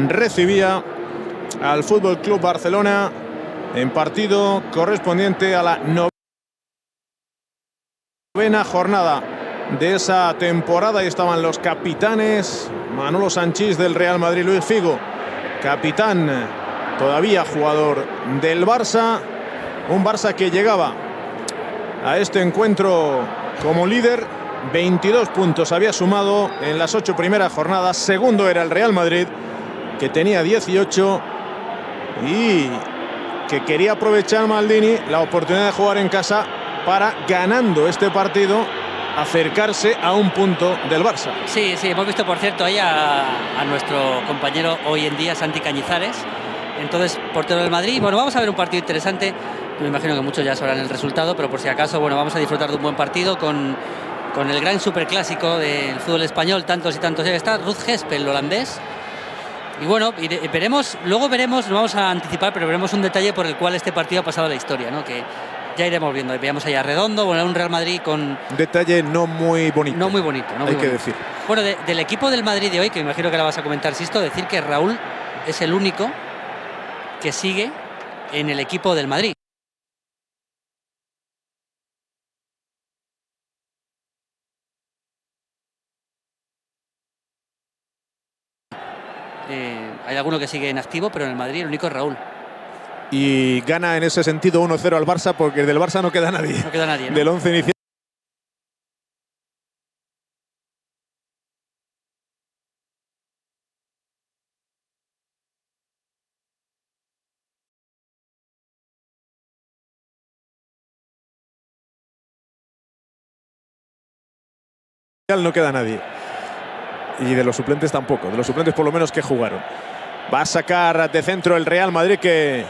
recibía al Fútbol Club Barcelona en partido correspondiente a la novena jornada de esa temporada. Ahí estaban los capitanes: Manolo Sanchís del Real Madrid, Luis Figo, capitán, todavía jugador del Barça. Un Barça que llegaba a este encuentro como líder. 22 puntos había sumado en las 8 primeras jornadas. Segundo era el Real Madrid, que tenía 18 y que quería aprovechar Maldini la oportunidad de jugar en casa para, ganando este partido, acercarse a un punto del Barça. Sí, hemos visto, por cierto, ahí a nuestro compañero hoy en día, Santi Cañizares, entonces portero del Madrid. Bueno, vamos a ver un partido interesante. Me imagino que muchos ya sabrán el resultado, pero por si acaso, bueno, vamos a disfrutar de un buen partido con el gran superclásico del fútbol español, tantos y tantos. Está Ruud Gesp, el holandés. Y bueno, luego veremos, no vamos a anticipar, pero veremos un detalle por el cual este partido ha pasado a la historia, ¿no? Que ya iremos viendo. Veamos allá Redondo, bueno, un Real Madrid con... Un detalle no muy bonito. No muy bonito, no muy bonito. Hay que decir. Bueno, del equipo del Madrid de hoy, que me imagino que la vas a comentar, Sisto, decir que Raúl es el único que sigue en el equipo del Madrid. Hay alguno que sigue en activo, pero en el Madrid el único es Raúl. Y gana en ese sentido 1-0 al Barça, porque del Barça no queda nadie. No queda nadie, ¿no? Del 11 inicial. No queda nadie. Y de los suplentes tampoco. De los suplentes por lo menos que jugaron. Va a sacar de centro el Real Madrid, que...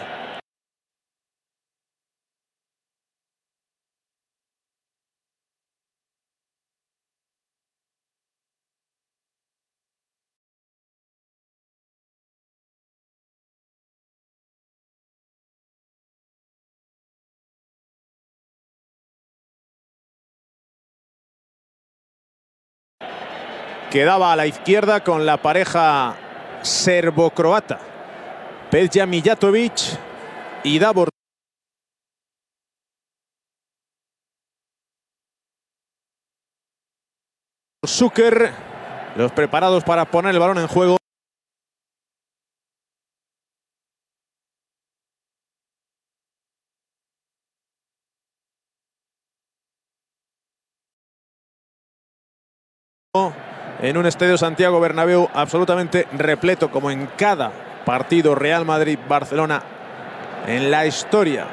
quedaba a la izquierda con la pareja serbo-croata, Peja Mijatovic y Davor Zucker, los preparados para poner el balón en juego. En un estadio Santiago Bernabéu absolutamente repleto, como en cada partido Real Madrid-Barcelona en la historia.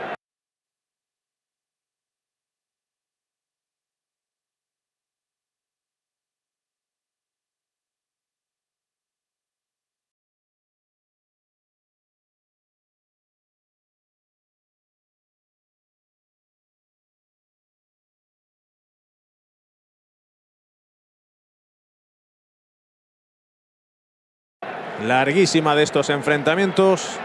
Larguísima de estos enfrentamientos.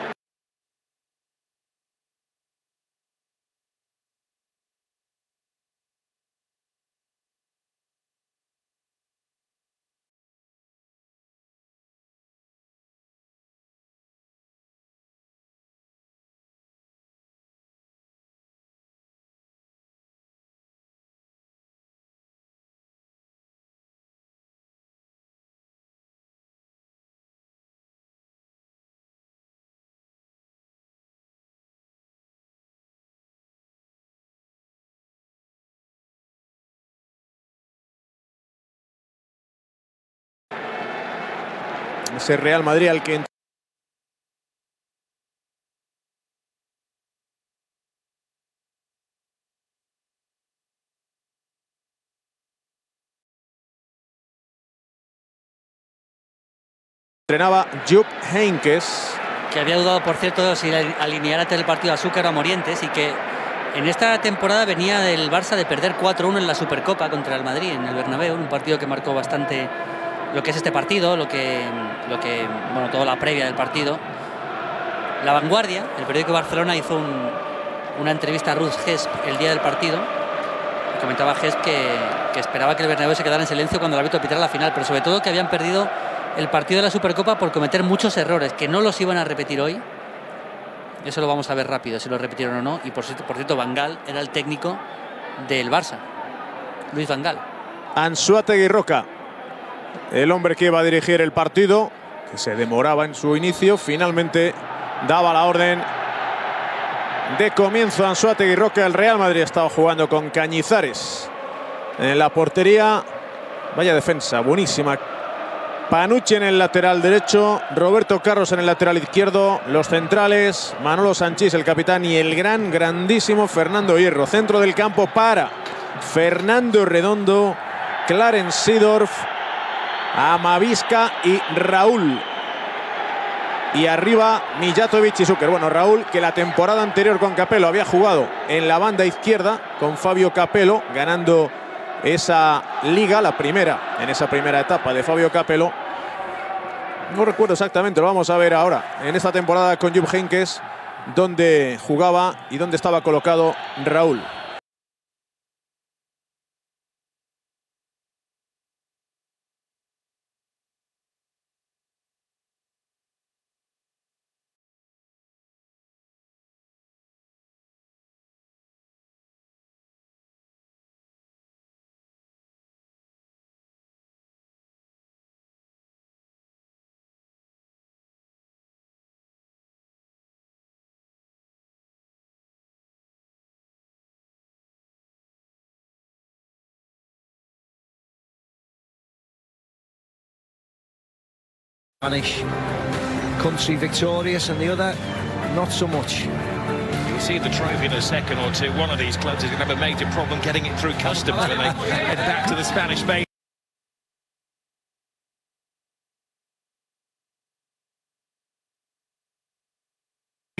Ese Real Madrid al que entrenaba Jupp Heynckes, que había dudado, por cierto, si alinear antes del partido a Zucker o a Morientes, y que en esta temporada venía del Barça de perder 4-1 en la Supercopa contra el Madrid en el Bernabéu, un partido que marcó bastante lo que es este partido, bueno, toda la previa del partido. La Vanguardia, el periódico de Barcelona, hizo una entrevista a Ruud Gesp el día del partido. Comentaba Gesp que esperaba que el Bernabéu se quedara en silencio cuando el árbitro pitara la final, pero sobre todo que habían perdido el partido de la Supercopa por cometer muchos errores, que no los iban a repetir hoy. Eso lo vamos a ver rápido, si lo repitieron o no. Y por cierto, Van Gaal era el técnico del Barça. Luis Van Gaal. Anzuategui Roca, el hombre que iba a dirigir el partido, que se demoraba en su inicio, finalmente daba la orden de comienzo. Anzuategui Roca. El Real Madrid estaba jugando con Cañizares en la portería. Vaya defensa, buenísima. Panucci en el lateral derecho, Roberto Carlos en el lateral izquierdo, los centrales, Manolo Sanchís, el capitán, y el grandísimo Fernando Hierro. Centro del campo para Fernando Redondo, Clarence Seedorf, Amavisca y Raúl. Y arriba Mijatovic y Zucker. Bueno, Raúl, que la temporada anterior con Capello había jugado en la banda izquierda con Fabio Capello, ganando esa liga, la primera, en esa primera etapa de Fabio Capello. No recuerdo exactamente, lo vamos a ver ahora. En esta temporada con Jupp Heynckes, donde jugaba y donde estaba colocado Raúl. Spanish country victorious and the other not so much. You'll see the trophy in a second or two. One of these clubs is going to have a major problem getting it through customs when they head back to the Spanish main.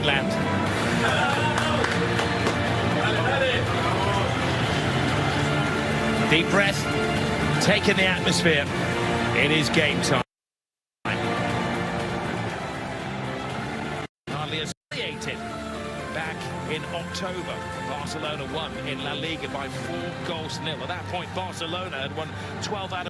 Land. Deep breath, take in the atmosphere. It is game time. Back in October, Barcelona won in La Liga by 4-0. At that point, Barcelona had won 12 out of the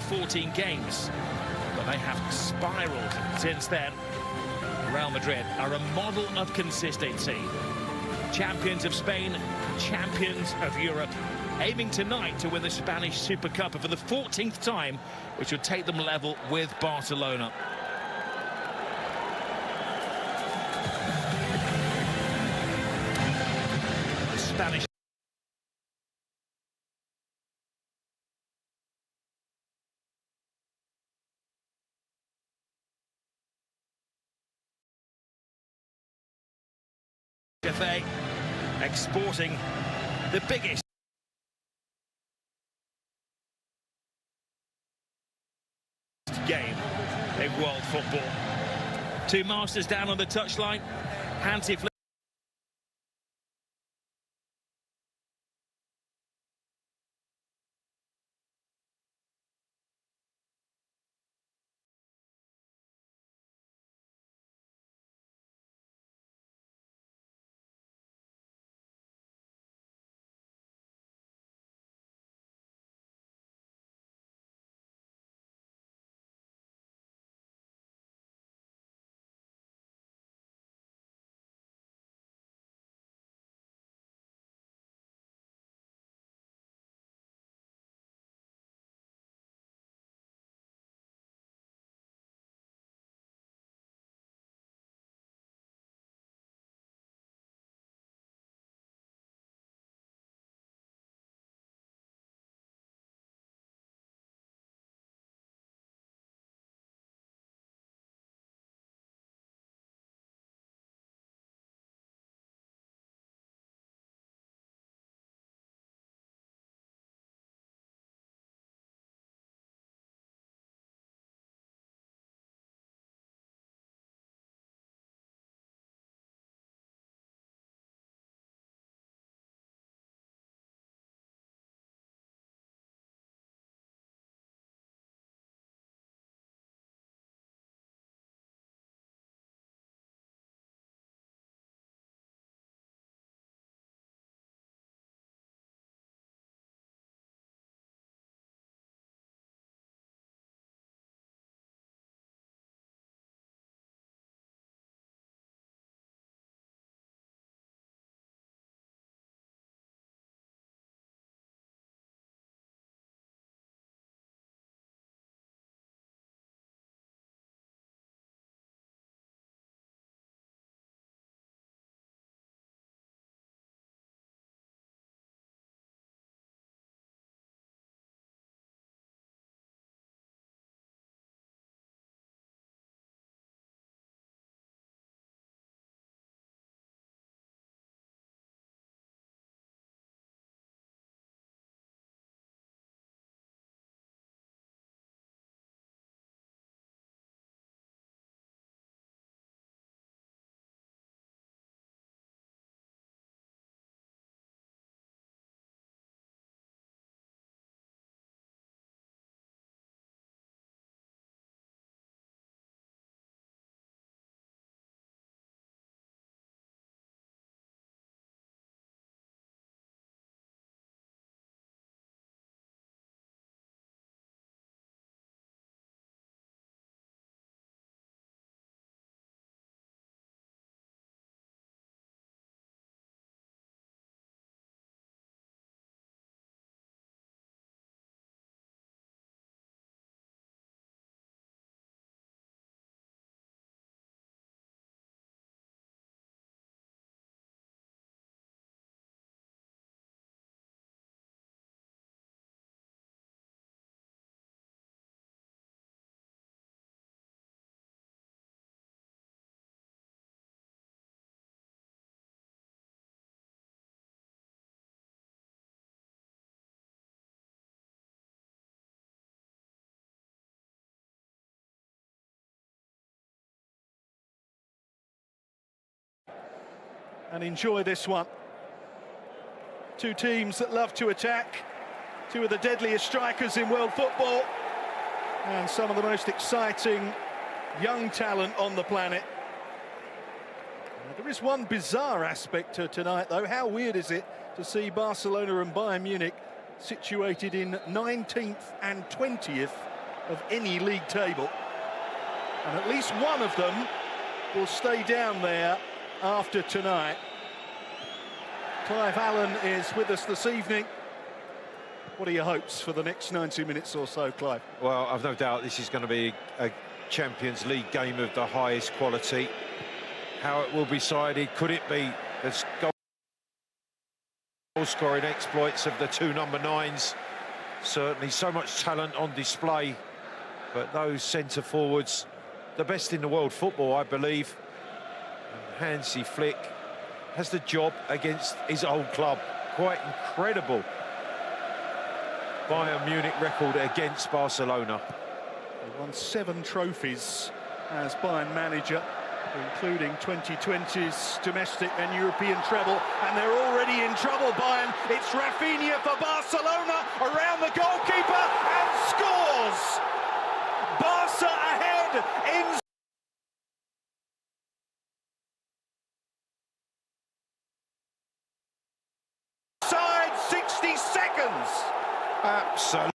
14 games, but they have spiraled since then. Real Madrid are a model of consistency. Champions of Spain, champions of Europe, aiming tonight to win the Spanish Supercopa for the 14th time, which would take them level with Barcelona. The Spanish FA exporting the biggest game in world football. Two masters down on the touchline. Hansi Flick and enjoy this one. Two teams that love to attack, two of the deadliest strikers in world football, and some of the most exciting young talent on the planet. There is one bizarre aspect to tonight, though. How weird is it to see Barcelona and Bayern Munich situated in 19th and 20th of any league table? And at least one of them will stay down there after tonight. Clive Allen is with us this evening. What are your hopes for the next 90 minutes or so, Clive? Well, I've no doubt this is going to be a Champions League game of the highest quality. How it will be decided, could it be the goal-scoring exploits of the two number 9s? Certainly so much talent on display, but those centre forwards, the best in the world football, I believe. And Hansi Flick has the job against his old club. Quite incredible Bayern Munich record against Barcelona. He won 7 trophies as Bayern manager, including 2020's domestic and European treble, and they're already in trouble, Bayern. It's Rafinha for Barcelona, around the goalkeeper, and scores! Barca ahead in side 60 seconds. Absolutely.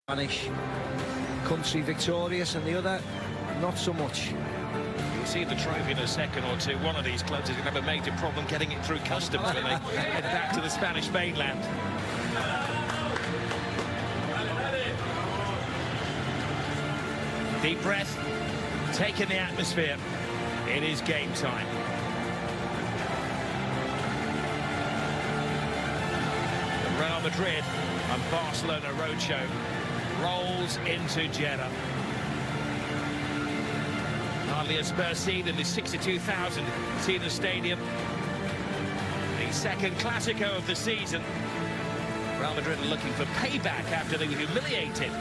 Spanish country victorious, and the other not so much. You'll see the trophy in a second or two. One of these clubs is going to have a major problem getting it through customs when they head back to the Spanish mainland. Deep breath, take in the atmosphere. It is game time. The Real Madrid and Barcelona roadshow rolls into Jeddah. Hardly a Spurs seat in the 62,000 seater stadium. The second Clasico of the season. Real Madrid are looking for payback after they were humiliated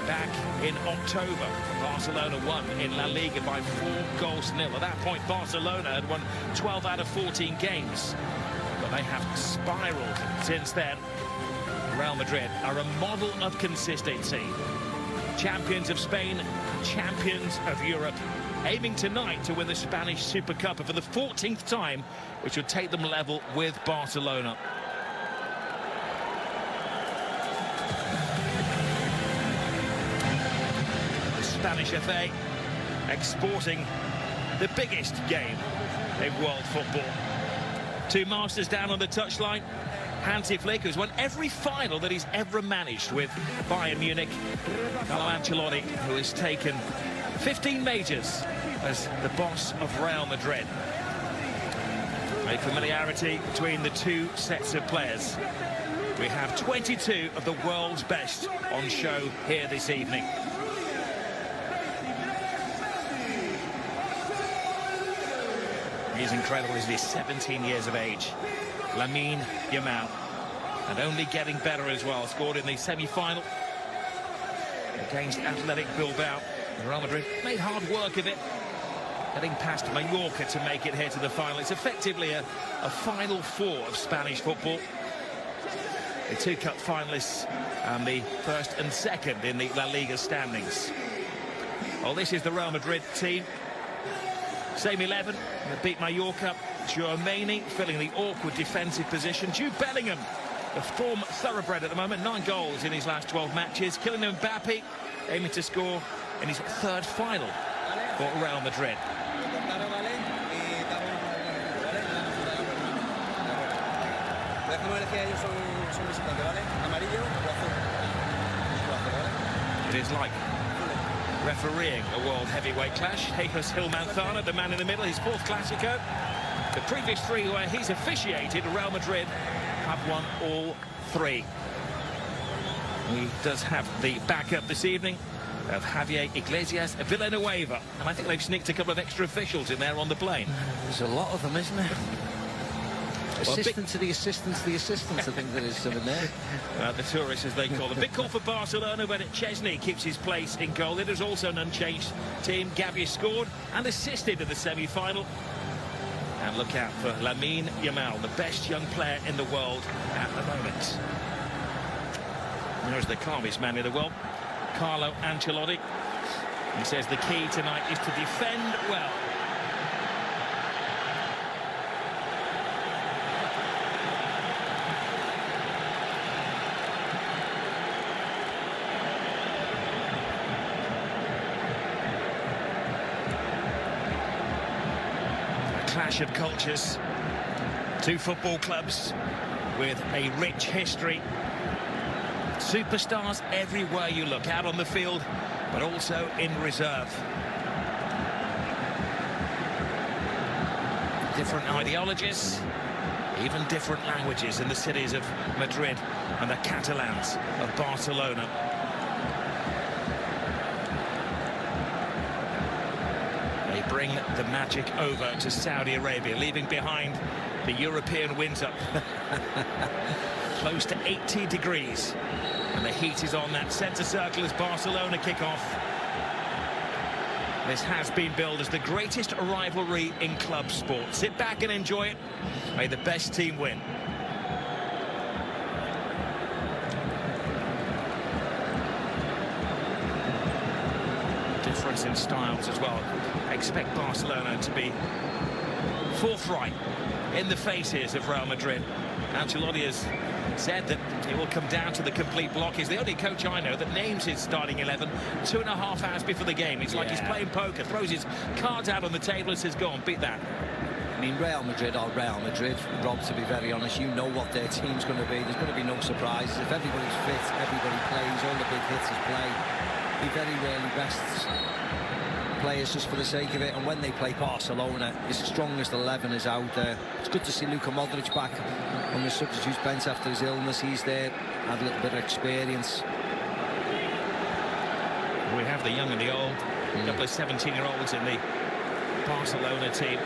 back in October. Barcelona won in La Liga by 4-0. At that point, Barcelona had won 12 out of 14 games. But they have spiraled since then. Real Madrid are a model of consistency. Champions of Spain, champions of Europe, aiming tonight to win the Spanish Supercopa for the 14th time, which would take them level with Barcelona. The Spanish FA exporting the biggest game in world football. Two masters down on the touchline. Hansi Flick, who's won every final that he's ever managed with Bayern Munich. Carlo Ancelotti, who has taken 15 majors as the boss of Real Madrid. A familiarity between the two sets of players. We have 22 of the world's best on show here this evening. He's incredible, isn't he? 17 years of age. Lamine Yamal, and only getting better as well. Scored in the semi-final against Athletic Bilbao. Real Madrid made hard work of it, getting past Mallorca to make it here to the final. It's effectively a final four of Spanish football. The two cup finalists and the first and second in the La Liga standings. Well, this is the Real Madrid team. Same 11, they beat Mallorca. Tchouaméni filling the awkward defensive position. Jude Bellingham, the form thoroughbred at the moment, 9 goals in his last 12 matches. Kylian Mbappe aiming to score in his third final for Real Madrid. It is like refereeing a world heavyweight clash. Jesus Gil Manzana, the man in the middle, his 4th Clásico. The previous 3 where he's officiated, Real Madrid have won all 3. He does have the backup this evening of Javier Iglesias Villanueva, and I think they've sneaked a couple of extra officials in there on the plane. There's a lot of them, isn't there? Assistant to the assistants, I think there is some in there. The tourists, as they call them. Big call for Barcelona, but Chesney keeps his place in goal. It is also an unchanged team. Gavi scored and assisted in the semi-final. And look out for Lamine Yamal, the best young player in the world at the moment. There's the calmest man in the world, Carlo Ancelotti. He says the key tonight is to defend well. Clash of cultures, 2 football clubs with a rich history, superstars everywhere you look, out on the field but also in reserve. Different ideologies, even different languages in the cities of Madrid and the Catalans of Barcelona. Bring the magic over to Saudi Arabia, leaving behind the European winter. Close to 80 degrees, and the heat is on that centre circle as Barcelona kick off. This has been billed as the greatest rivalry in club sport. Sit back and enjoy it. May the best team win. Difference in styles as well. Expect Barcelona to be forthright in the faces of Real Madrid. Ancelotti has said that it will come down to the complete block. He's the only coach I know that names his starting 11 2.5 hours before the game. It's like he's playing poker, throws his cards out on the table and says, go on, beat that. I mean, Real Madrid are Real Madrid. Rob, to be very honest, you know what their team's going to be. There's going to be no surprises. If everybody's fit, everybody plays, all the big hitters play. He very rarely rests players just for the sake of it, and when they play Barcelona, his strongest 11 is out there. It's good to see Luka Modric back on the substitutes bench after his illness. He's there, had a little bit of experience. We have the young and the old, a couple of 17-year-olds in the Barcelona team.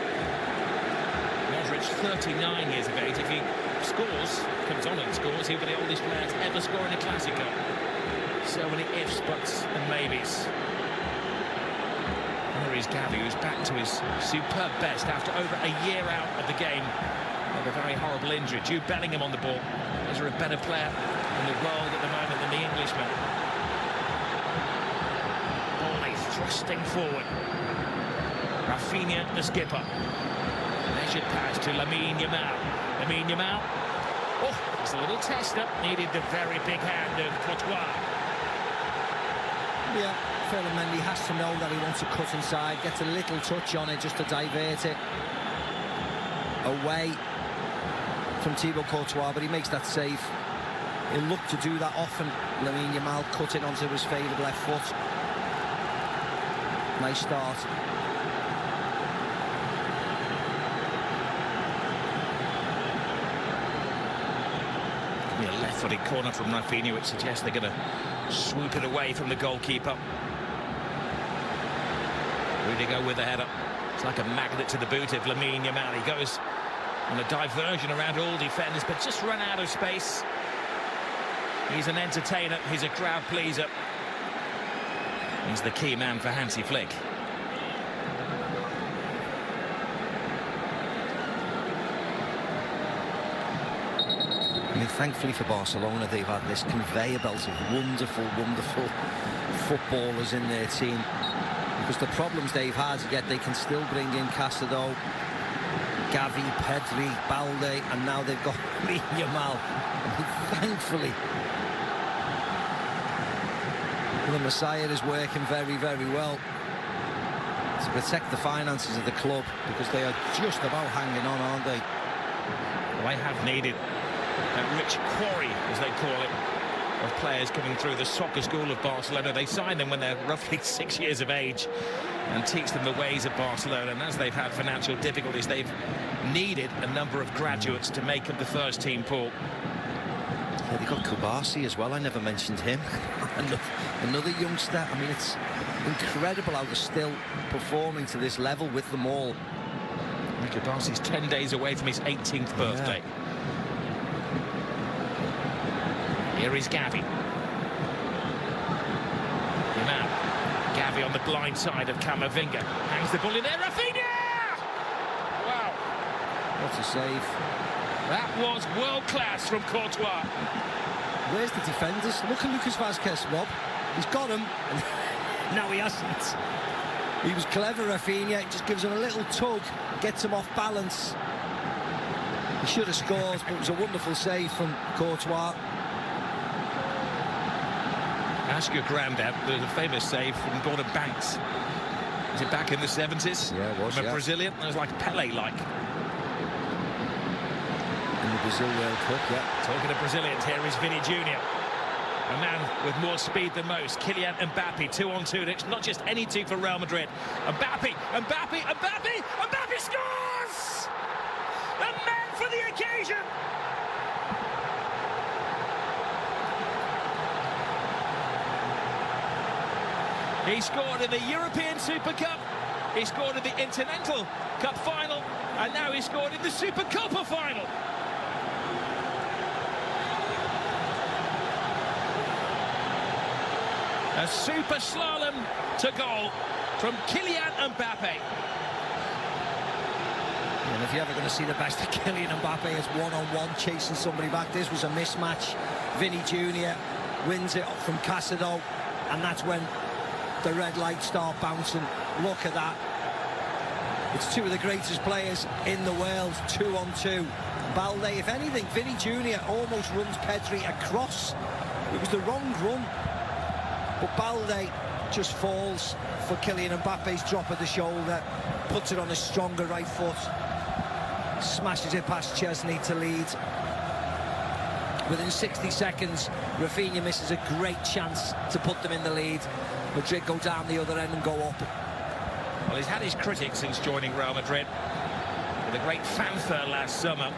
Modric, 39 years of age. If he scores, comes on and scores, he'll be the oldest player to ever score in a Clasico. So many ifs, buts and maybes. There is Gavi, who's back to his superb best after over a year out of the game with a very horrible injury. Jude Bellingham on the ball. Is there a better player in the world at the moment than the Englishman? Ball is thrusting forward. Rafinha, the skipper. Measured pass to Lamine Yamal. Lamine Yamal. Oh, it's a little tester. Needed the very big hand of Courtois. Yeah, Mendy has to know that he wants to cut inside, gets a little touch on it just to divert it away from Thibaut Courtois, but he makes that save. He'll look to do that often. Lamine Yamal cutting onto his favoured left foot. Nice start. A left-footed corner from Rafinha, which suggests they're going to swoop it away from the goalkeeper. Rudiger with the header. It's like a magnet to the boot of Lamine Yamal. He goes on a diversion around all defenders, but just run out of space. He's an entertainer. He's a crowd pleaser. He's the key man for Hansi Flick. I mean, thankfully for Barcelona, they've had this conveyor belt of wonderful, wonderful footballers in their team. Because the problems they've had, yet they can still bring in Casado, Gavi, Pedri, Balde, and now they've got Yamal. I mean, thankfully, the Messiah is working very, very well to protect the finances of the club, because they are just about hanging on, aren't they? Well, they have needed that rich quarry, as they call it, of players coming through the soccer school of Barcelona. They sign them when they're roughly 6 years of age and teach them the ways of Barcelona. And as they've had financial difficulties, they've needed a number of graduates to make up the first team, Paul. Yeah, they got Kubasi as well. I never mentioned him. Another youngster. I mean, it's incredible how they're still performing to this level with them all. Kubasi's 10 days away from his 18th birthday. Yeah. Here is Gavi. Yamal. Gavi on the blind side of Camavinga. Hangs the ball in there. Rafinha! Wow. What a save. That was world class from Courtois. Where's the defenders? Look at Lucas Vazquez, Rob. He's got him. And now he hasn't. He was clever, Rafinha. He just gives him a little tug. Gets him off balance. He should have scored, but it was a wonderful save from Courtois. Ask your granddad, there's a famous save from Gordon Banks. Was it back in the 70s? Yeah, it was, from a Brazilian. It was like Pele-like. In the Brazil World Cup, yeah. Talking of Brazilians, here is Vini Jr. A man with more speed than most. Kylian Mbappe, 2-on-2. It's not just any two for Real Madrid. Mbappe scores! A man for the occasion! He scored in the European Super Cup, he scored in the Intercontinental Cup final, and now he scored in the Supercopa final. A super slalom to goal from Kylian Mbappe. And if you're ever going to see the best of Kylian Mbappe, it's one-on-one chasing somebody back. This was a mismatch. Vini Jr. wins it from Casado, and that's when the red lights start bouncing. Look at that. It's two of the greatest players in the world, 2-on-2. Balde, if anything, Vini Jr. almost runs Pedri across. It was the wrong run. But Balde just falls for Kylian Mbappe's drop of the shoulder, puts it on his stronger right foot, smashes it past Chesney to lead. Within 60 seconds, Rafinha misses a great chance to put them in the lead. Madrid go down the other end and go up. Well, he's had his critics since joining Real Madrid, with a great fanfare last summer.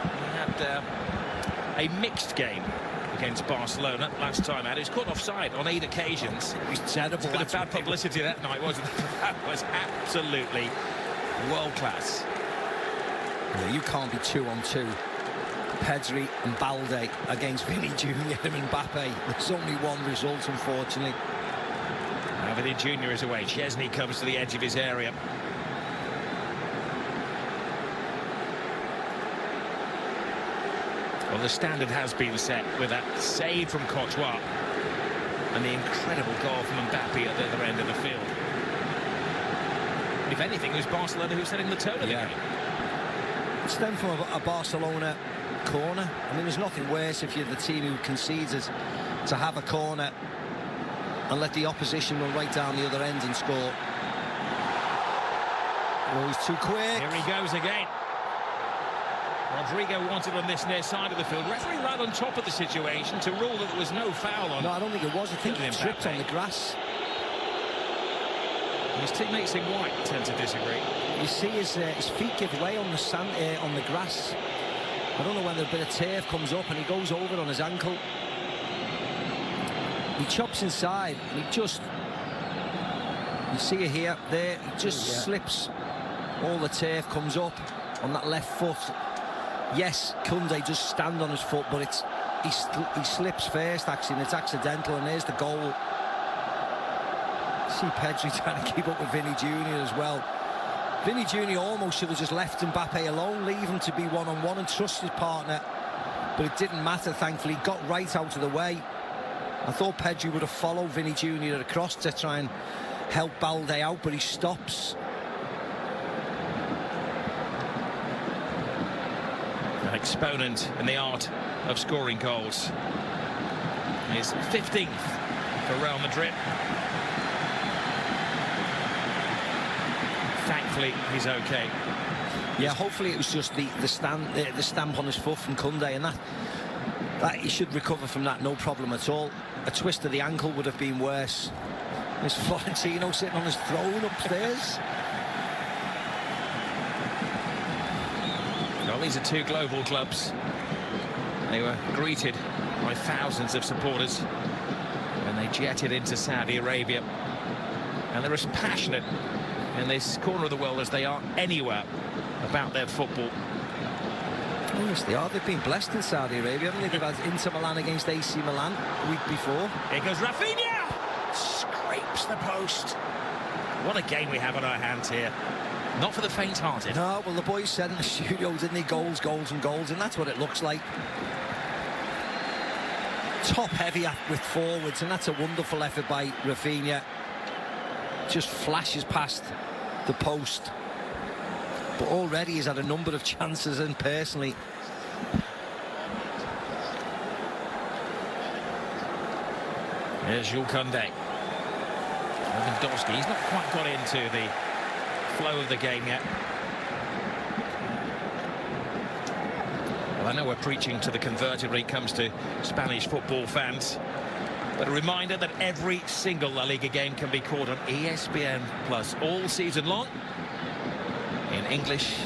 He had a mixed game against Barcelona last time out. He was caught offside on 8 occasions. It was terrible. It's been a bad publicity that night, wasn't it? That was absolutely world class. Yeah, you can't be 2-on-2. Pedri and Balde against Vinny Jr. and Mbappe. There's only one result, unfortunately. Now Vinny Jr. is away. Chesney comes to the edge of his area. Well, the standard has been set with that save from Courtois and the incredible goal from Mbappe at the other end of the field. If anything, it was Barcelona who's setting the tone of the game. It's then from a Barcelona corner. I mean, there's nothing worse if you're the team who concedes it, to have a corner and let the opposition run right down the other end and score. Oh, he's too quick. Here he goes again. Rodrigo wanted on this near side of the field. Referee right on top of the situation to rule that there was no foul on. No, I don't think it was. I think he tripped on the grass. His teammates in white tend to disagree. You see his feet give way on the sand, on the grass. I don't know when a bit of turf comes up and he goes over on his ankle. He chops inside and he just, you see it here, there, he just slips. All the turf comes up on that left foot. Yes, Koundé does stand on his foot, but it's he slips first actually, and it's accidental, and there's the goal. See Pedri trying to keep up with Vinny Jr. as well. Vinny Jr. almost should have just left Mbappe alone, leave him to be one-on-one and trust his partner, but it didn't matter, thankfully. He got right out of the way. I thought Pedri would have followed Vinny Jr. across to try and help Balde out, but he stops. An exponent in the art of scoring goals. His 15th for Real Madrid. Thankfully, he's okay. Yeah, hopefully it was just the stamp on his foot from Koundé, and that he should recover from that, no problem at all. A twist of the ankle would have been worse. There's Florentino sitting on his throne upstairs. Well, these are two global clubs. They were greeted by thousands of supporters when they jetted into Saudi Arabia. And they're as passionate in this corner of the world as they are anywhere about their football. Oh, yes, they are. They've been blessed in Saudi Arabia, haven't they? They've had Inter Milan against AC Milan the week before. Here goes Rafinha! Scrapes the post. What a game we have on our hands here. Not for the faint-hearted. No, well, the boys said in the studio, didn't they? Goals, goals and goals, and that's what it looks like. Top-heavy with forwards, and that's a wonderful effort by Rafinha. Just flashes past the post. But already he's had a number of chances, and personally... Here's Jules Koundé. Lewandowski, he's not quite got into the flow of the game yet. Well, I know we're preaching to the converted when it comes to Spanish football fans, but a reminder that every single La Liga game can be caught on ESPN Plus all season long, in English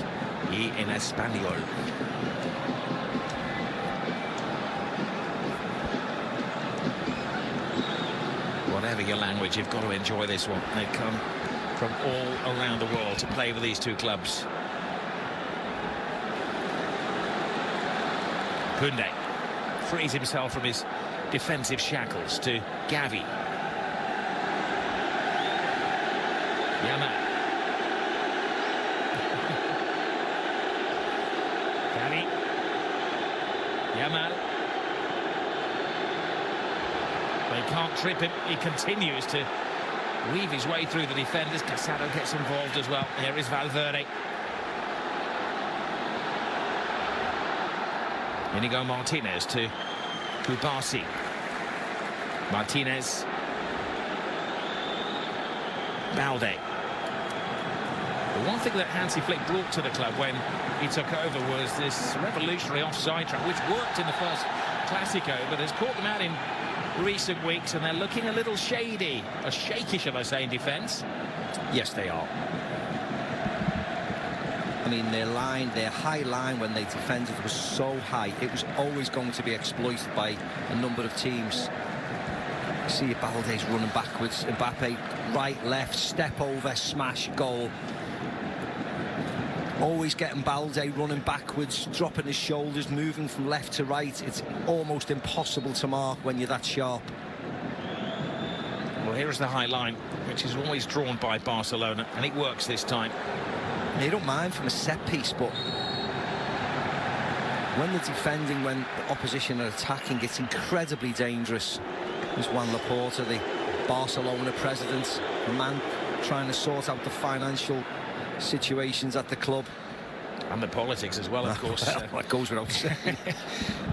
y en español. Whatever your language, you've got to enjoy this one. They come from all around the world to play with these two clubs. Koundé frees himself from his defensive shackles to Gavi. Yamal. Gavi. Yamal. They can't trip him. He continues to weave his way through the defenders. Casado gets involved as well. Here is Valverde. Inigo Martinez to Kubasi. Martinez. Balde. The one thing that Hansi Flick brought to the club when he took over was this revolutionary offside trap, which worked in the first Clasico, but has caught them out in recent weeks, and they're looking a little shady, or shaky, shall I say, in defence. Yes, they are. I mean, their high line when they defended was so high, it was always going to be exploited by a number of teams. See Balde's running backwards, Mbappe right, left, step over, smash, goal. always getting Balde running backwards, dropping his shoulders, moving from left to right. It's almost impossible to mark when you're that sharp. Well, here is the high line, which is always drawn by Barcelona, and it works this time. You don't mind from a set piece, but when they're defending, when the opposition are attacking, it's incredibly dangerous. There's Juan Laporta, the Barcelona president, the man trying to sort out the financial situations at the club. And the politics as well, of course. Well, that goes without saying.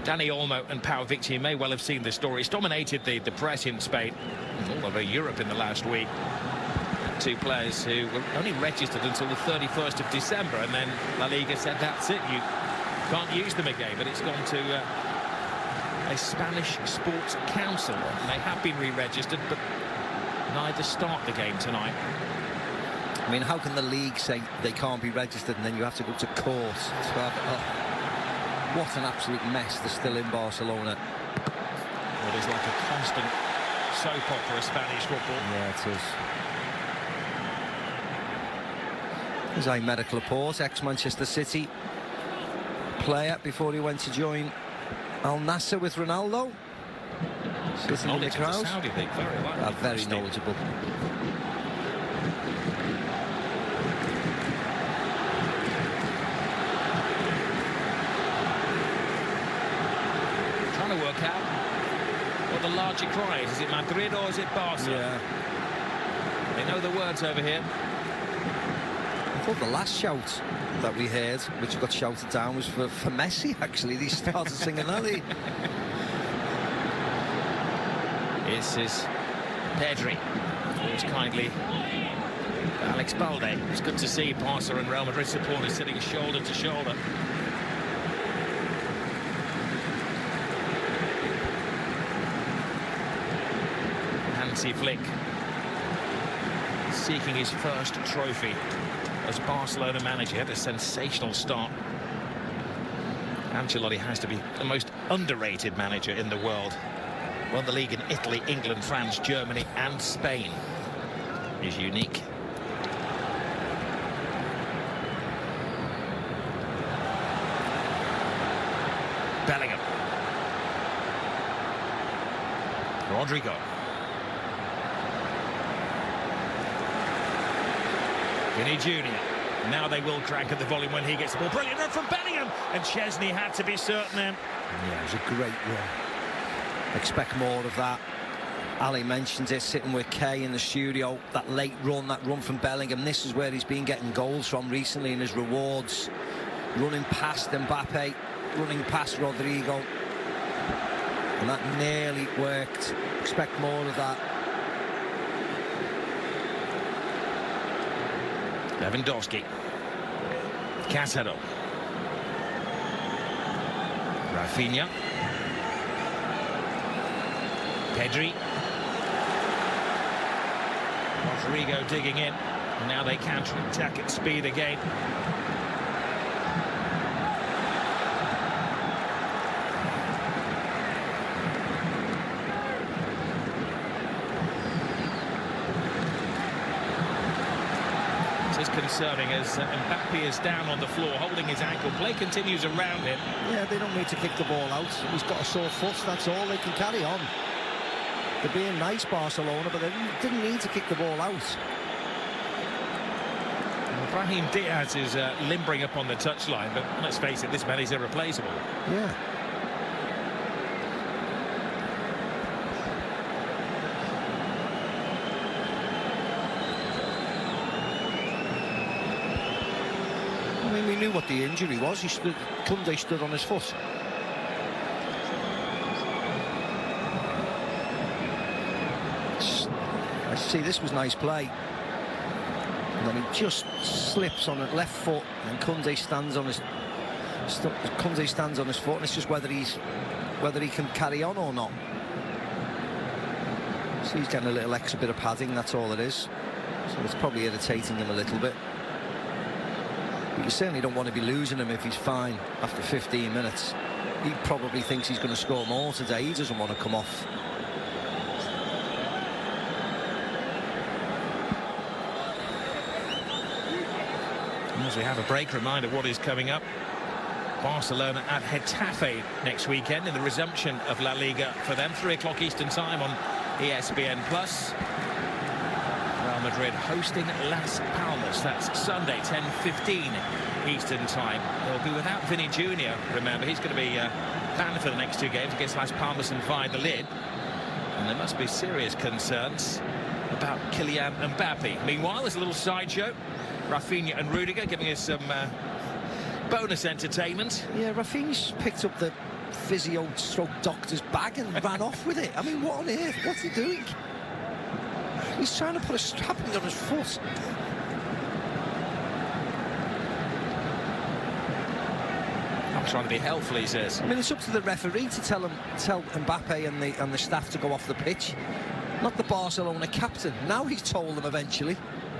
Dani Olmo and Pau Victor, you may well have seen the story. It's dominated the press in Spain, all over Europe in the last week. Two players who were only registered until the 31st of December, and then La Liga said that's it, you can't use them again. But it's gone to a Spanish sports council, and they have been re-registered, but neither start the game tonight. I mean, how can the league say they can't be registered and then you have to go to court? What an absolute mess they're still in Barcelona. Well, it's like a constant soap opera, Spanish football. Yeah, it is. There's Aymeric Laporte, ex-Manchester City player before he went to join Al Nassr with Ronaldo. Sitting in the crowd. Saudi league, very knowledgeable. Trying to work out what the larger cry is. Is it Madrid or is it Barca? Yeah. They know the words over here. I thought the last shout that we heard, which got shouted down, was for Messi, actually. They started singing that. This is Pedri, who's kindly Alex Balde. It's good to see Barca and Real Madrid supporters sitting shoulder to shoulder. Hansi Flick seeking his first trophy as Barcelona manager. He had a sensational start. Ancelotti has to be the most underrated manager in the world. Won the league in Italy, England, France, Germany and Spain. Is unique. Bellingham. Rodrigo. Vinny Jr. Now they will crank at the volume when he gets the ball. Brilliant run from Bellingham, and Chesney had to be certain then. Yeah, it was a great run. Expect more of that. Ali mentions it, sitting with Kay in the studio. That late run, that run from Bellingham. This is where he's been getting goals from recently in his rewards. Running past Mbappe, running past Rodrigo. And that nearly worked. Expect more of that. Lewandowski. Casado. Rafinha. Pedri. Rodrigo digging in. Now they counter-attack at speed again. This is concerning as Mbappe is down on the floor holding his ankle. Play continues around him. Yeah, they don't need to kick the ball out. He's got a sore foot, that's all. They can carry on. They're being nice, Barcelona, but they didn't need to kick the ball out. Brahim Diaz is limbering up on the touchline, but let's face it, this man is irreplaceable. Yeah. I mean, we knew what the injury was. Koundé stood on his foot. I see, this was nice play. And then he just slips on the left foot, and Koundé stands on his foot, and it's just whether he can carry on or not. So he's getting a little extra bit of padding, that's all it is. So it's probably irritating him a little bit. But you certainly don't want to be losing him if he's fine after 15 minutes. He probably thinks he's going to score more today. He doesn't want to come off. As we have a break, reminder what is coming up. Barcelona at Getafe next weekend in the resumption of La Liga for them. 3 o'clock Eastern time on ESPN+. Real Madrid hosting Las Palmas. That's Sunday, 10:15 Eastern time. They'll be without Vinny Jr. Remember, he's going to be banned for the next 2 games against Las Palmas and Valladolid. And there must be serious concerns about Kylian Mbappe. Meanwhile, there's a little sideshow. Rafinha and Rudiger giving us some bonus entertainment. Yeah, Rafinha's picked up the physio/doctor's bag and ran off with it. I mean, what on earth? What's he doing? He's trying to put a strapping on his foot. I'm trying to be helpful, he says. I mean, it's up to the referee to tell Mbappe and the staff to go off the pitch, not the Barcelona captain. Now he's told them eventually,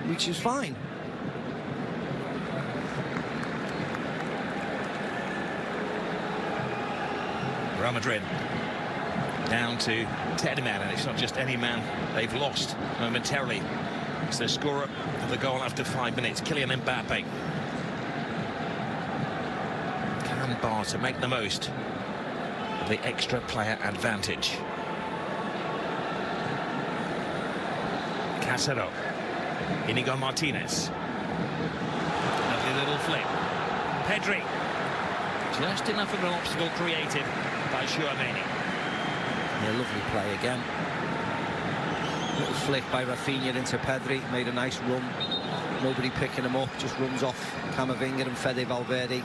which is fine. Real Madrid down to 10 men, and it's not just any man they've lost momentarily. It's the scorer of the goal after 5 minutes, Kylian Mbappe. Can Barca make the most of the extra player advantage? Casero, Inigo Martinez. Lovely little flick. Pedri. Just enough of an obstacle created by Tchouaméni. Yeah, lovely play again. Little flick by Rafinha into Pedri, made a nice run. Nobody picking him up, just runs off Camavinga and Fede Valverde.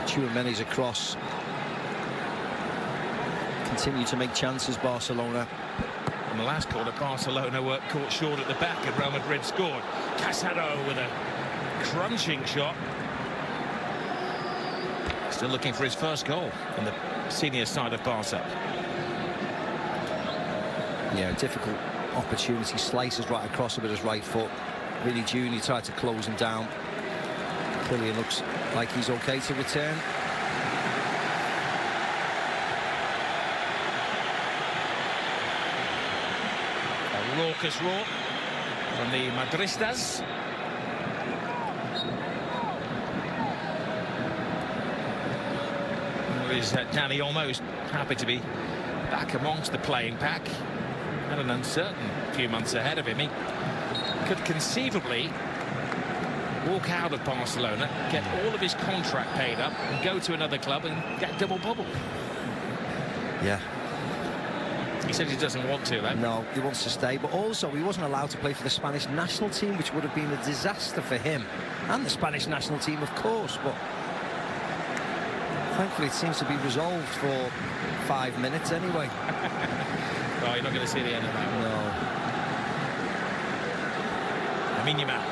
Tchouaméni's across. Continue to make chances, Barcelona. In the last quarter, Barcelona were caught short at the back and Real Madrid scored. Casado with a crunching shot. Still looking for his first goal on the senior side of Barca. Yeah, difficult opportunity. Slices right across him with his right foot. Vinny Jr. tried to close him down. Kylian looks like he's okay to return. A raucous roar from the Madristas. Is Danny almost happy to be back amongst the playing pack. Had an uncertain few months ahead of him. He could conceivably walk out of Barcelona, get all of his contract paid up and go to another club and get double bubble. Yeah. He said he doesn't want to, though. No, he wants to stay, but also he wasn't allowed to play for the Spanish national team, which would have been a disaster for him and the Spanish national team, of course, but thankfully it seems to be resolved for 5 minutes anyway. Oh, you're not going to see the end of that. No. Lamine Yamal.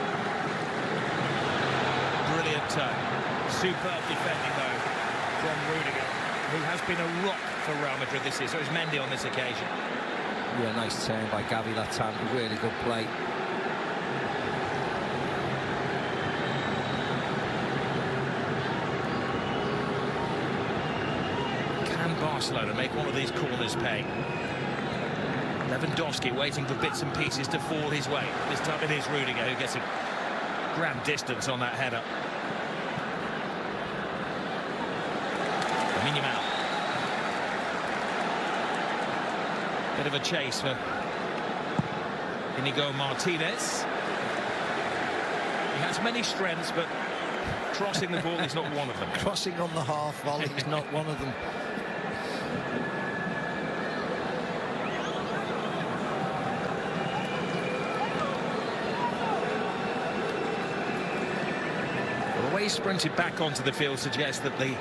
Brilliant turn. Superb defending, though, from Rudiger, who has been a rock for Real Madrid this year. So it's Mendy on this occasion. Yeah, nice turn by Gavi that time. Really good play. Can Barcelona make one of these corners pay? Lewandowski waiting for bits and pieces to fall his way. This time it is Rudiger who gets a grand distance on that header. Lamine Yamal. Bit of a chase for Inigo Martinez. He has many strengths, but crossing the ball is not one of them. Crossing on the half volley is not one of them. The way he sprinted back onto the field suggests that the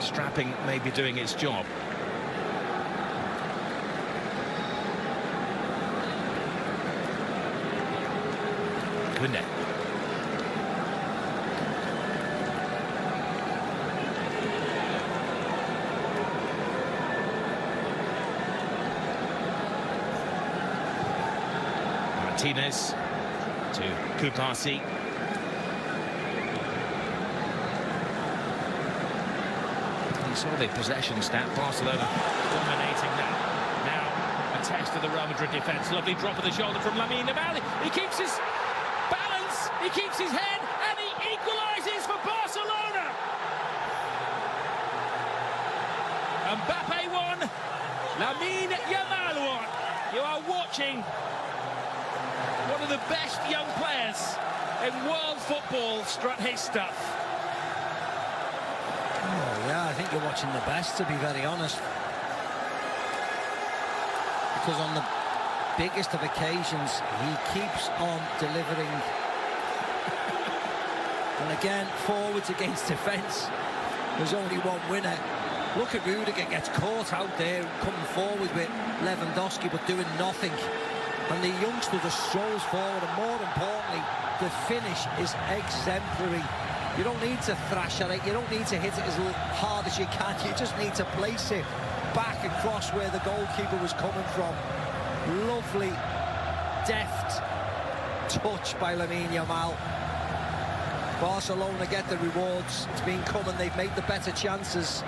strapping may be doing its job. Kunde. Martinez to Kupasi. You saw the possession stat. Barcelona dominating that. Now a test of the Real Madrid defence. Lovely drop of the shoulder from Lamine Yamal. He keeps his balance. He keeps his head, and he Lamine Yamal. You are watching one of the best young players in world football strut his stuff. Oh, yeah, I think you're watching the best, to be very honest. Because on the biggest of occasions, he keeps on delivering. And again, forwards against defence. There's only one winner. Look at Rudiger, gets caught out there, coming forward with Lewandowski, but doing nothing. And the youngster just strolls forward, and more importantly, the finish is exemplary. You don't need to thrash at it, you don't need to hit it as hard as you can, you just need to place it back across where the goalkeeper was coming from. Lovely, deft touch by Lamine Yamal. Barcelona get the rewards. It's been coming, they've made the better chances.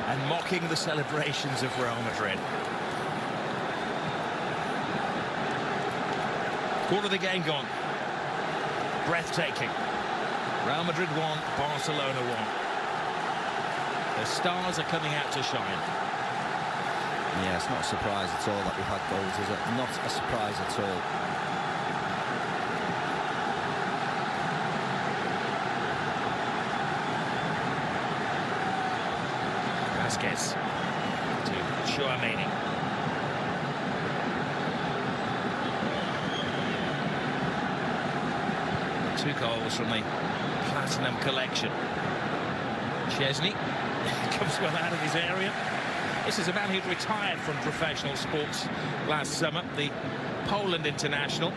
And mocking the celebrations of Real Madrid. Quarter of the game gone. Breathtaking. Real Madrid won, Barcelona won. The stars are coming out to shine. Yeah, it's not a surprise at all that we've had goals, is it? Not a surprise at all. Vasquez to Chouameni. Two goals from the Platinum Collection. Chesney comes well out of his area. This is a man who'd retired from professional sports last summer, the Poland international,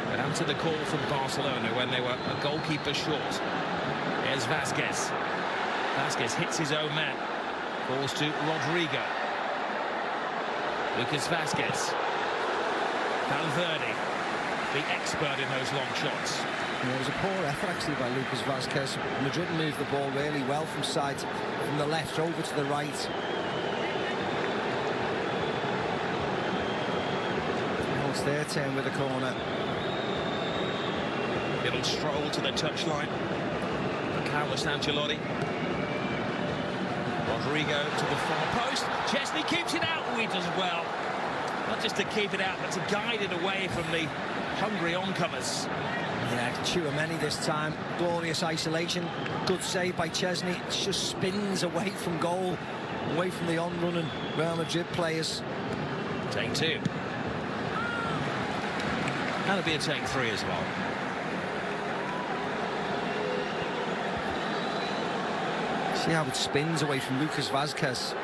but answered the call from Barcelona when they were a goalkeeper short. Here's Vasquez. Vasquez hits his own man. Balls to Rodrigo. Lucas Vasquez. Valverde, the expert in those long shots. Yeah, it was a poor effort actually by Lucas Vasquez. Madrid moved the ball really well from the left over to the right. Now it's their turn with the corner. Little stroll to the touchline for Carlos Ancelotti. Rodrigo to the far post. Chesney keeps it out. He does well. Not just to keep it out, but to guide it away from the hungry oncomers. Yeah, Chouameni this time. Glorious isolation. Good save by Chesney. It just spins away from goal, away from the on-running Real Madrid players. Take two. That'll be a take three as well. See how it spins away from Lucas Vasquez.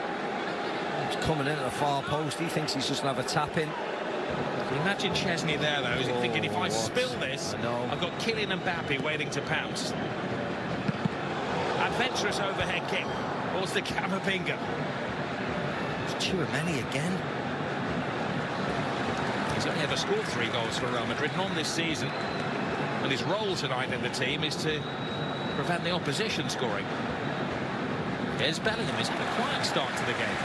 He's coming in at the far post. He thinks he's just going to have a tap in. Imagine Chesney there, though. Is he thinking, if I spill this, I've got Kylian Mbappe waiting to pounce. Adventurous overhead kick. Towards the Camavinga. It's Chouameni again. He's only ever scored 3 goals for Real Madrid, none this season. And his role tonight in the team is to prevent the opposition scoring. Here's Bellingham. He's had a quiet start to the game.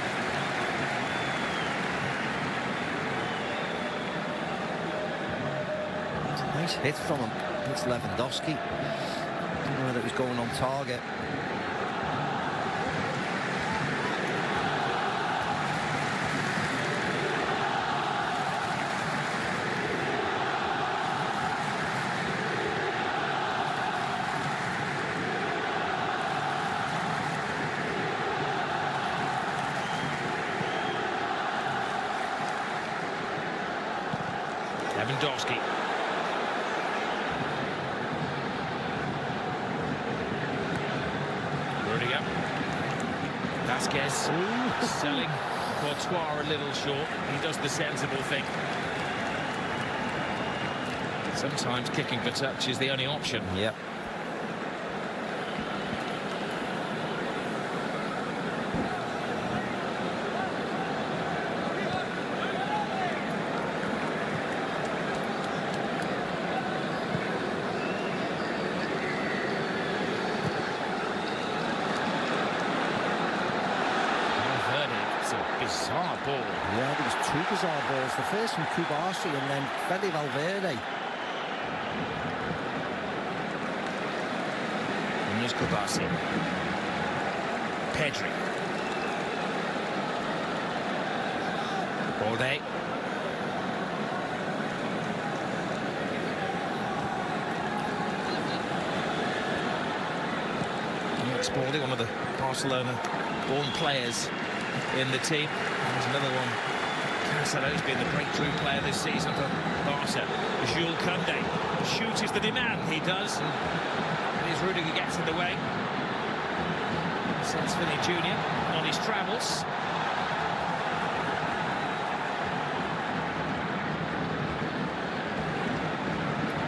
It's a nice hit from him. It's Lewandowski. Didn't know whether it was going on target. Lewandowski. Rudiger. Vasquez selling Courtois a little short. He does the sensible thing. Sometimes kicking for touch is the only option. Yep. Bizarre ball. Yeah, there was 2 bizarre balls. The first from Kubasi and then Fede Valverde. And there's Kubasi. Pedri. Balde. Balde, one of the Barcelona-born players in the team. There's another one. Cancelo's been the breakthrough player this season for Barca. Jules Koundé. Shoot is the demand. He does. And his Rudiger gets in the way. Sends Vinny Jr. on his travels.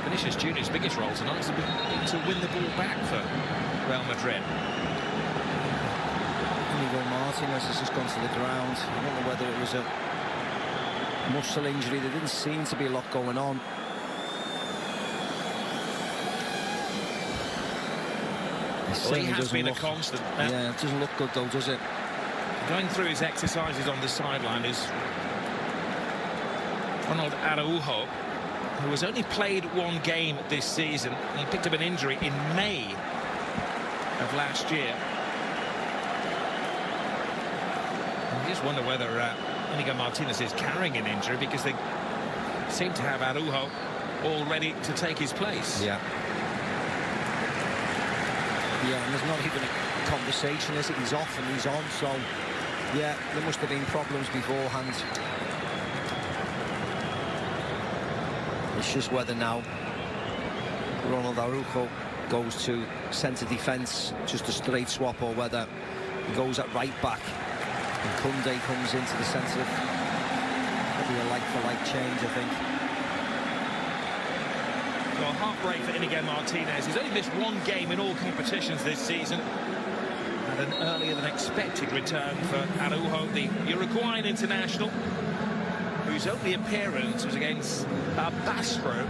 Vinicius Jr.'s biggest role tonight is to win the ball back for Real Madrid. Inigo Martinez has just gone to the ground. I don't know whether it was a muscle injury. There didn't seem to be a lot going on. Well, he has been a constant. Yeah, it doesn't look good though, does it? Going through his exercises on the sideline is Ronald Araujo, who has only played one game this season. He picked up an injury in May of last year. I just wonder whether Inigo Martinez is carrying an injury, because they seem to have Araujo all ready to take his place. Yeah. Yeah, and there's not even a conversation, is it? He's off and he's on, so yeah, there must have been problems beforehand. It's just whether now Ronald Araujo goes to centre defence, just a straight swap, or whether he goes at right back and Koundé comes into the centre. Maybe a like-for-like change, I think. Well, heartbreak for Inigo Martinez. He's only missed one game in all competitions this season. And an earlier than expected return for Araujo, the Uruguayan international, whose only appearance was against Bastro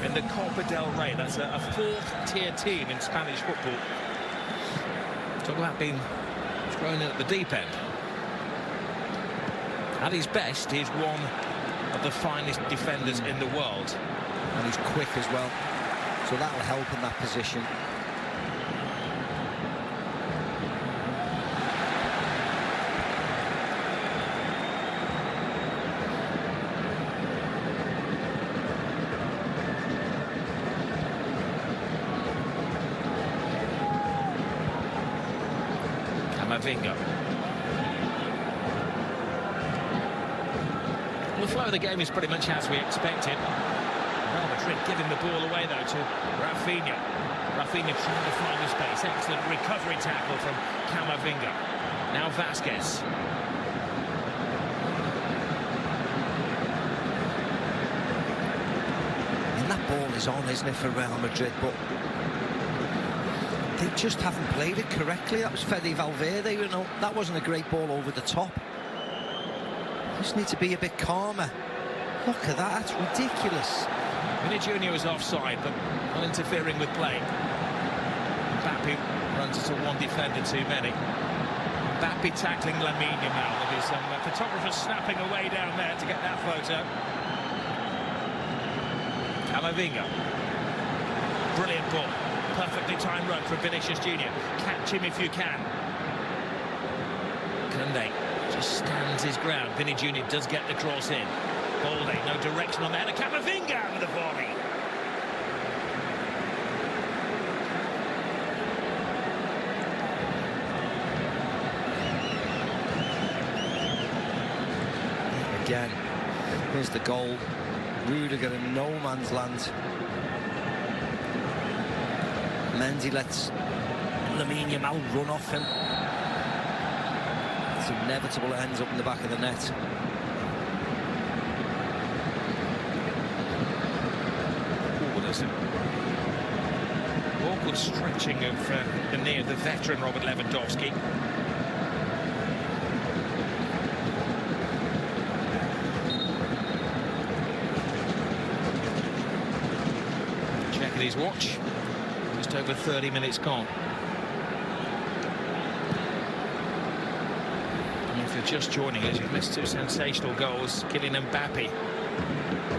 in the Copa del Rey. That's a fourth-tier team in Spanish football. Talk about being thrown in at the deep end. At his best, he's one of the finest defenders in the world. And he's quick as well, so that'll help in that position. Camavinga. The flow of the game is pretty much as we expected. Real Madrid giving the ball away though to Rafinha. Rafinha trying to find the space. Excellent recovery tackle from Camavinga. Now Vasquez. And that ball is on, isn't it, for Real Madrid? But they just haven't played it correctly. That was Fede Valverde, you know. That wasn't a great ball over the top. Just need to be a bit calmer. Look at that, that's ridiculous. Vinny Jr. was offside, but not interfering with play. Mbappe runs into one defender too many. Mbappe tackling Lamine Yamal. There'll be some photographers snapping away down there to get that photo. Camavinga. Brilliant ball. Perfectly timed run from Vinicius Jr. Catch him if you can. Koundé just stands his ground. Vinny Jr. does get the cross in. Balde, no direction on there. And Camavinga with the volley. Again, here's the goal. Rudiger in no man's land. Mendy lets Lamine Yamal run off him. It's inevitable it ends up in the back of the net. Awkward stretching of the knee of the veteran Robert Lewandowski. Checking his watch. Just over 30 minutes gone. And if you're just joining us, you've missed two sensational goals. Kylian Mbappe.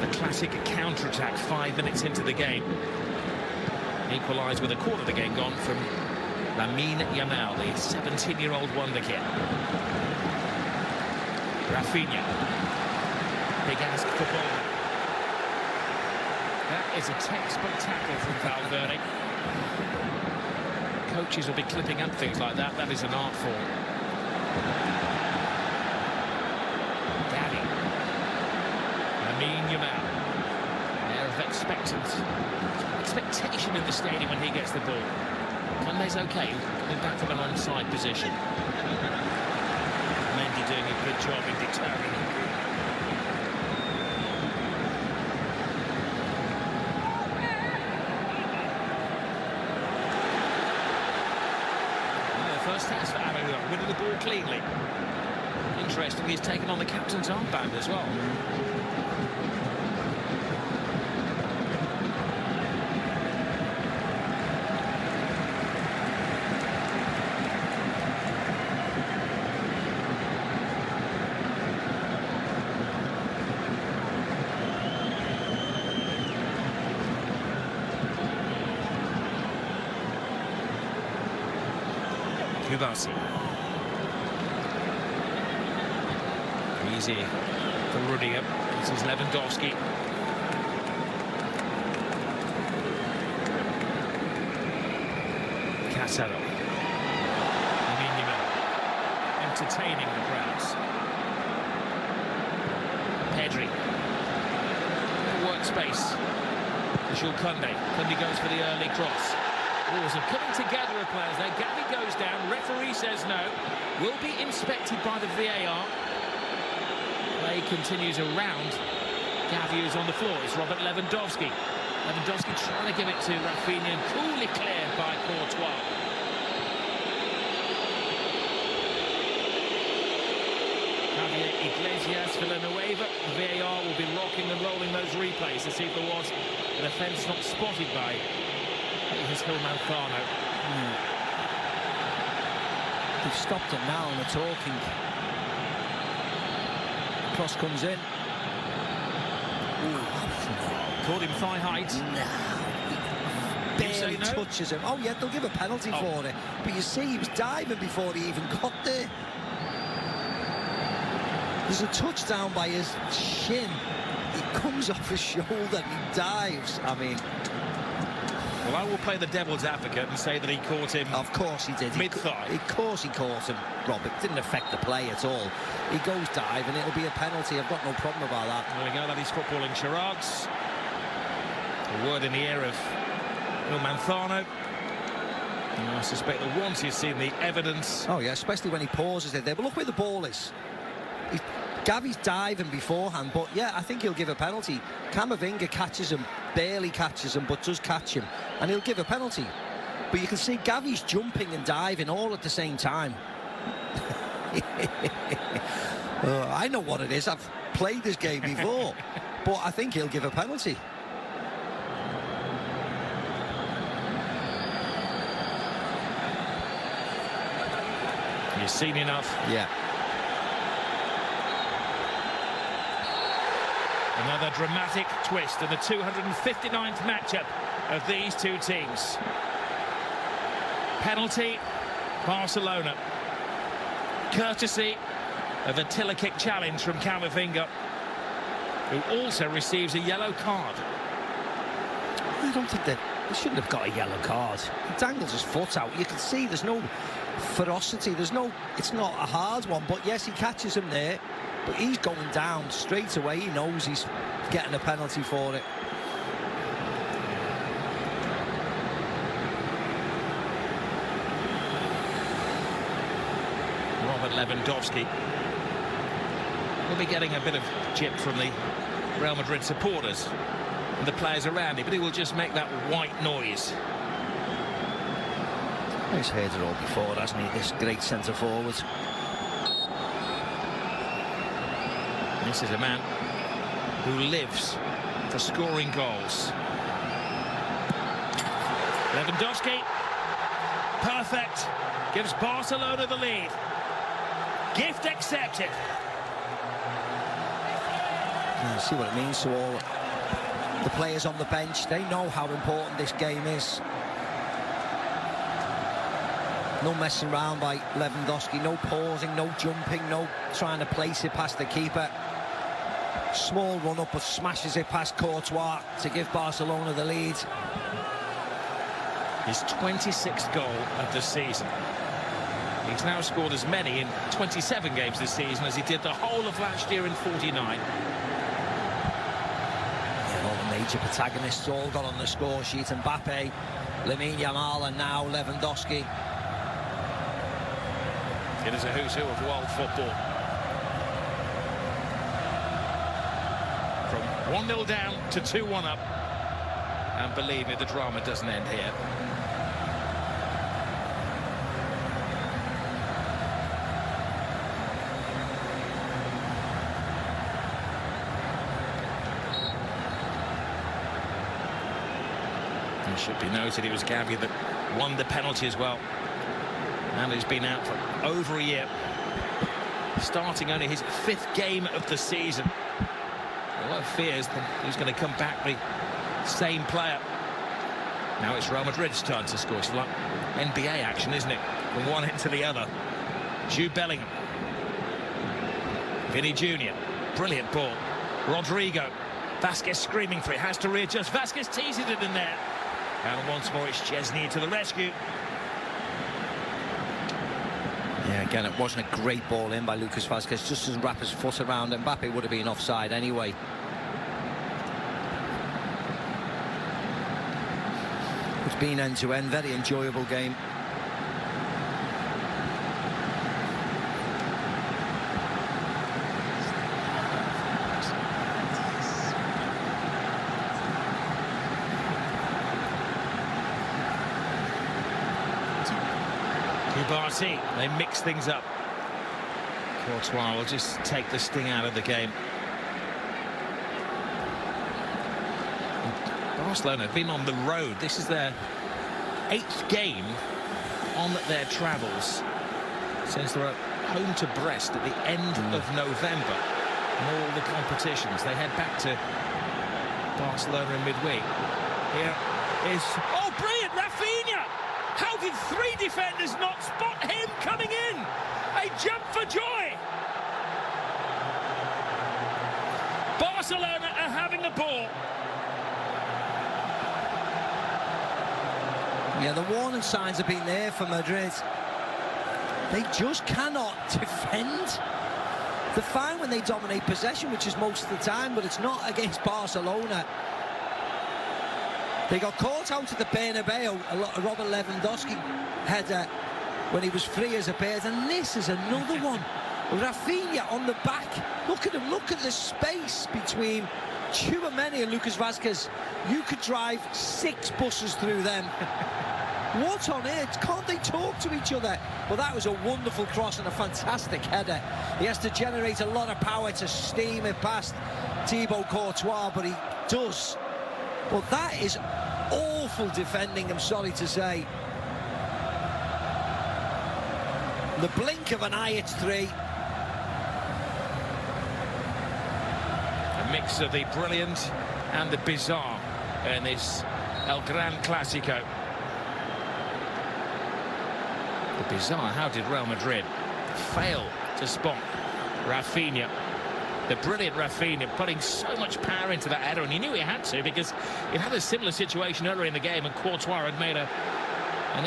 The classic counter-attack 5 minutes into the game. Equalised with a quarter of the game gone from Lamine Yamal, the 17-year-old wonder kid. Rafinha. Big ask for ball. That is a textbook tackle from Valverde. Coaches will be clipping up things like that. That is an art form. Gavi. Air of expectation in the stadium when he gets the ball. Monday's okay, coming back from an onside position. Mendy doing a good job in deterring. First test for Aaron, winning the ball cleanly. Interesting, he's taken on the captain's armband as well. Kubasi. Easy for Rudiger. This is Lewandowski. Casero. Entertaining the crowds. Pedri. Workspace. Jules Koundé. Koundé goes for the early cross. Some coming together of players there. Gavi goes down. Referee says no. Will be inspected by the VAR. Play continues around. Gavi is on the floor. It's Robert Lewandowski. Lewandowski trying to give it to Rafinha and coolly cleared by Courtois. Javier Iglesias, Villanueva. The VAR will be rocking and rolling those replays to see if there was an offence not spotted by Manzano. They've stopped it now and they're talking. Cross comes in. Caught him thigh height. Barely touches him. Oh yeah, they'll give a penalty for it. But you see, he was diving before he even got there. There's a touchdown by his shin. He comes off his shoulder and he dives. I mean... Well, I will play the devil's advocate and say that he caught him. Of course he did. Mid-thigh. Of course he caught him, Robert. Didn't affect the play at all. He goes dive and it'll be a penalty. I've got no problem about that. There we go. That is footballing charades. A word in the ear of Manzano. I suspect that once he's seen the evidence... Oh, yeah, especially when he pauses it there. But look where the ball is. Gavi's diving beforehand, but yeah, I think he'll give a penalty. Camavinga catches him, barely catches him, but does catch him, and he'll give a penalty. But you can see Gavi's jumping and diving all at the same time. I know what it is. I've played this game before, but I think he'll give a penalty. You've seen enough. Yeah. Another dramatic twist in the 259th matchup of these two teams. Penalty, Barcelona. Courtesy of a Tiller kick challenge from Camavinga, who also receives a yellow card. I don't think that he shouldn't have got a yellow card. He dangles his foot out. You can see there's no ferocity. It's not a hard one, but yes, he catches him there. But he's going down straight away. He knows he's getting a penalty for it. Robert Lewandowski will be getting a bit of chip from the Real Madrid supporters and the players around him, but he will just make that white noise. He's heard it all before, hasn't he? This great centre forward. This is a man who lives for scoring goals. Lewandowski, perfect, gives Barcelona the lead. Gift accepted. See what it means to all the players on the bench. They know how important this game is. No messing around by Lewandowski, no pausing, no jumping, no trying to place it past the keeper. Small run up, but smashes it past Courtois to give Barcelona the lead. His 26th goal of the season. He's now scored as many in 27 games this season as he did the whole of last year in 49. Yeah, all the major protagonists all got on the score sheet. Mbappe, Lamine Yamal, and now Lewandowski. It is a who's who of world football. From 1-0 down to 2-1 up. And believe me, the drama doesn't end here. It should be noted it was Gavi that won the penalty as well. And he's been out for over a year, starting only his 5th game of the season. A lot of fears that he's going to come back the same player. Now it's Real Madrid's turn to score. It's like NBA action, isn't it? From one end to the other. Jude Bellingham. Vinny Jr. Brilliant ball. Rodrigo. Vasquez screaming for it. Has to readjust. Vasquez teases it in there. And once more it's Chesney to the rescue. Yeah, again, it wasn't a great ball in by Lucas Vasquez. Just doesn't wrap his foot around. Mbappe would have been offside anyway. It's been end-to-end, very enjoyable game. Barty, they mix things up. Courtois will just take the sting out of the game. Barcelona have been on the road. This is their 8th game on their travels since they're at home to Brest at the end of November. In all the competitions, they head back to Barcelona in midweek. Here is, oh, brilliant, Rafinha! How did 3 defenders not spot him coming in? A jump for joy. Barcelona are having the ball. Yeah, the warning signs have been there for Madrid. They just cannot defend. They're fine when they dominate possession, which is most of the time, but it's not against Barcelona. They got caught out at the Bernabeu, a Robert Lewandowski header when he was free as a bird, and this is another one. Rafinha on the back. Look at him, look at the space between Tchouaméni and Lucas Vasquez. You could drive 6 buses through them. What on earth? Can't they talk to each other? Well, that was a wonderful cross and a fantastic header. He has to generate a lot of power to steam it past Thibaut Courtois, but he does. Well, that is awful defending, I'm sorry to say. The blink of an eye, it's 3. A mix of the brilliant and the bizarre in this El Gran Clásico. The bizarre, how did Real Madrid fail to spot Rafinha? The brilliant Rafinha putting so much power into that header, and he knew he had to because it had a similar situation earlier in the game and Courtois had made a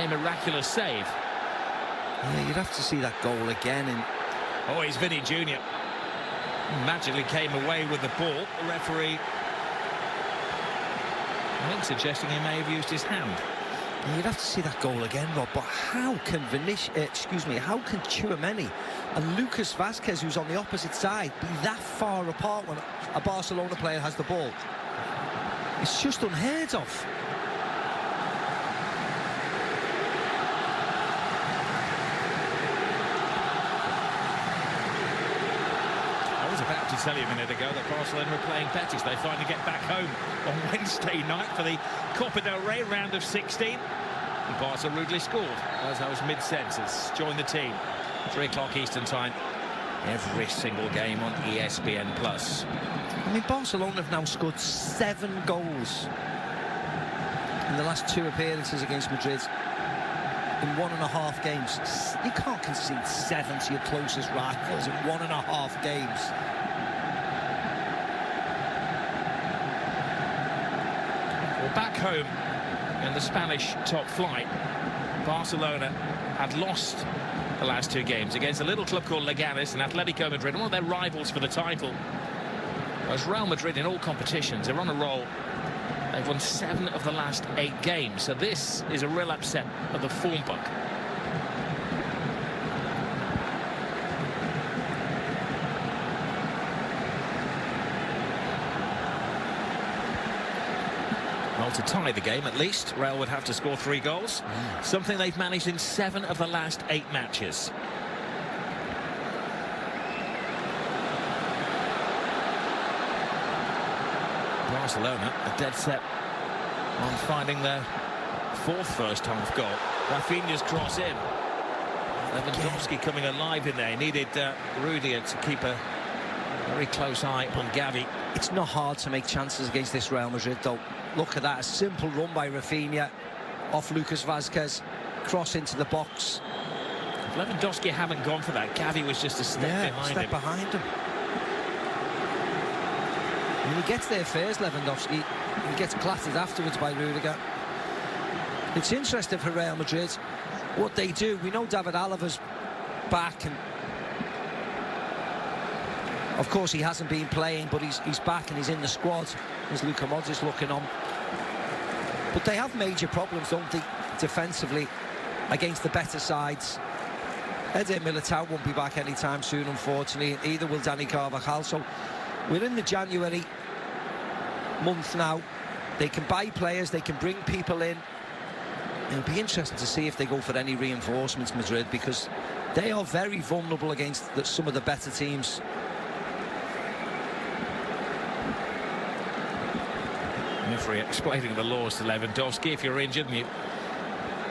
miraculous save. Yeah, you'd have to see that goal again. And oh, it's Vinny Jr. Magically came away with the ball. The referee, I think, suggesting he may have used his hand. Yeah, you'd have to see that goal again, Rob. But how can how can Tchouaméni and Lucas Vasquez, who's on the opposite side, be that far apart when a Barcelona player has the ball? It's just unheard of. I was about to tell you a minute ago that Barcelona were playing Betis. They finally get back home on Wednesday night for the Copa del Rey round of 16. And Barca rudely scored as I was mid-sentence. Joined the team. 3 o'clock Eastern time. Every single game on ESPN+. I mean, Barcelona have now scored 7 goals in the last 2 appearances against Madrid in 1.5 games. You can't concede 7 to your closest rivals in 1.5 games. back home in the Spanish top flight, Barcelona had lost the last 2 games against a little club called Leganes and Atletico Madrid, one of their rivals for the title. Whereas Real Madrid in all competitions, they're on a roll. They've won 7 of the last 8 games, so this is a real upset of the form book. Well, to tie the game, at least, Real would have to score 3 goals, something they've managed in 7 of the last 8 matches. Barcelona are dead set on finding their 4th first-half goal. Rafinha's cross in. Lewandowski coming alive in there. He needed Rudiger to keep a very close eye on Gavi. It's not hard to make chances against this Real Madrid, though. Look at that, a simple run by Rafinha off Lucas Vazquez, cross into the box. If Lewandowski haven't gone for that, Gavi was just a step behind him. When he gets there first, Lewandowski, he gets clattered afterwards by Rudiger. It's interesting for Real Madrid what they do. We know David Alava's back, and of course he hasn't been playing, but he's back and he's in the squad. There's Luka Modric looking on. But they have major problems, don't they, defensively against the better sides. Eder Militao won't be back anytime soon, unfortunately. Either will Dani Carvajal. So we're in the January month now. They can buy players, they can bring people in. It'll be interesting to see if they go for any reinforcements, Madrid, because they are very vulnerable against some of the better teams. Referee explaining the laws to Lewandowski. If you're injured and you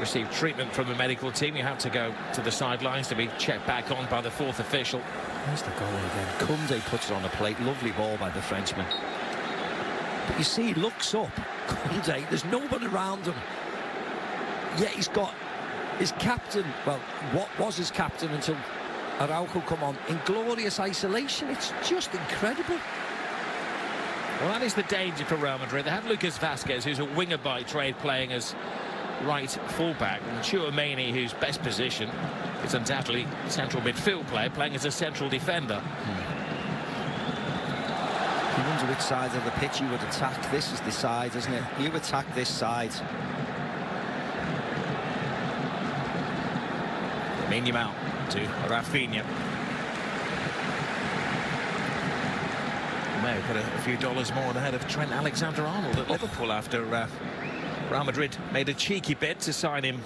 receive treatment from the medical team, you have to go to the sidelines to be checked back on by the 4th official. There's the goal again. Koundé puts it on a plate. Lovely ball by the Frenchman. But you see, he looks up. Koundé, there's no one around him. Yet he's got his captain, well, what was his captain until Araujo come on, in glorious isolation. It's just incredible. Well, that is the danger for Real Madrid. They have Lucas Vazquez, who's a winger by trade, playing as right fullback, and Tchouaméni, whose best position is undoubtedly central midfield player, playing as a central defender. He wonder which side of the pitch you would attack. This is the side, isn't it? You attack this side. Yamal to Rafinha. May put a few dollars more on the head of Trent Alexander-Arnold at Liverpool after Real Madrid made a cheeky bid to sign him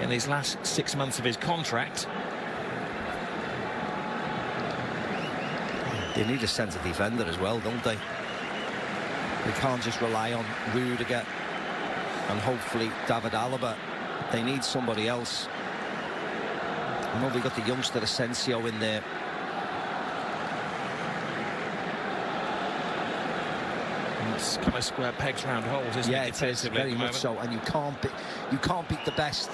in his last 6 months of his contract. They need a centre defender as well, don't they? They can't just rely on Rudiger and hopefully David Alaba. They need somebody else. I know they got the youngster Asensio in there. It's kind of square pegs round holes, isn't it? Yeah, it is, very much so. And you can't beat the best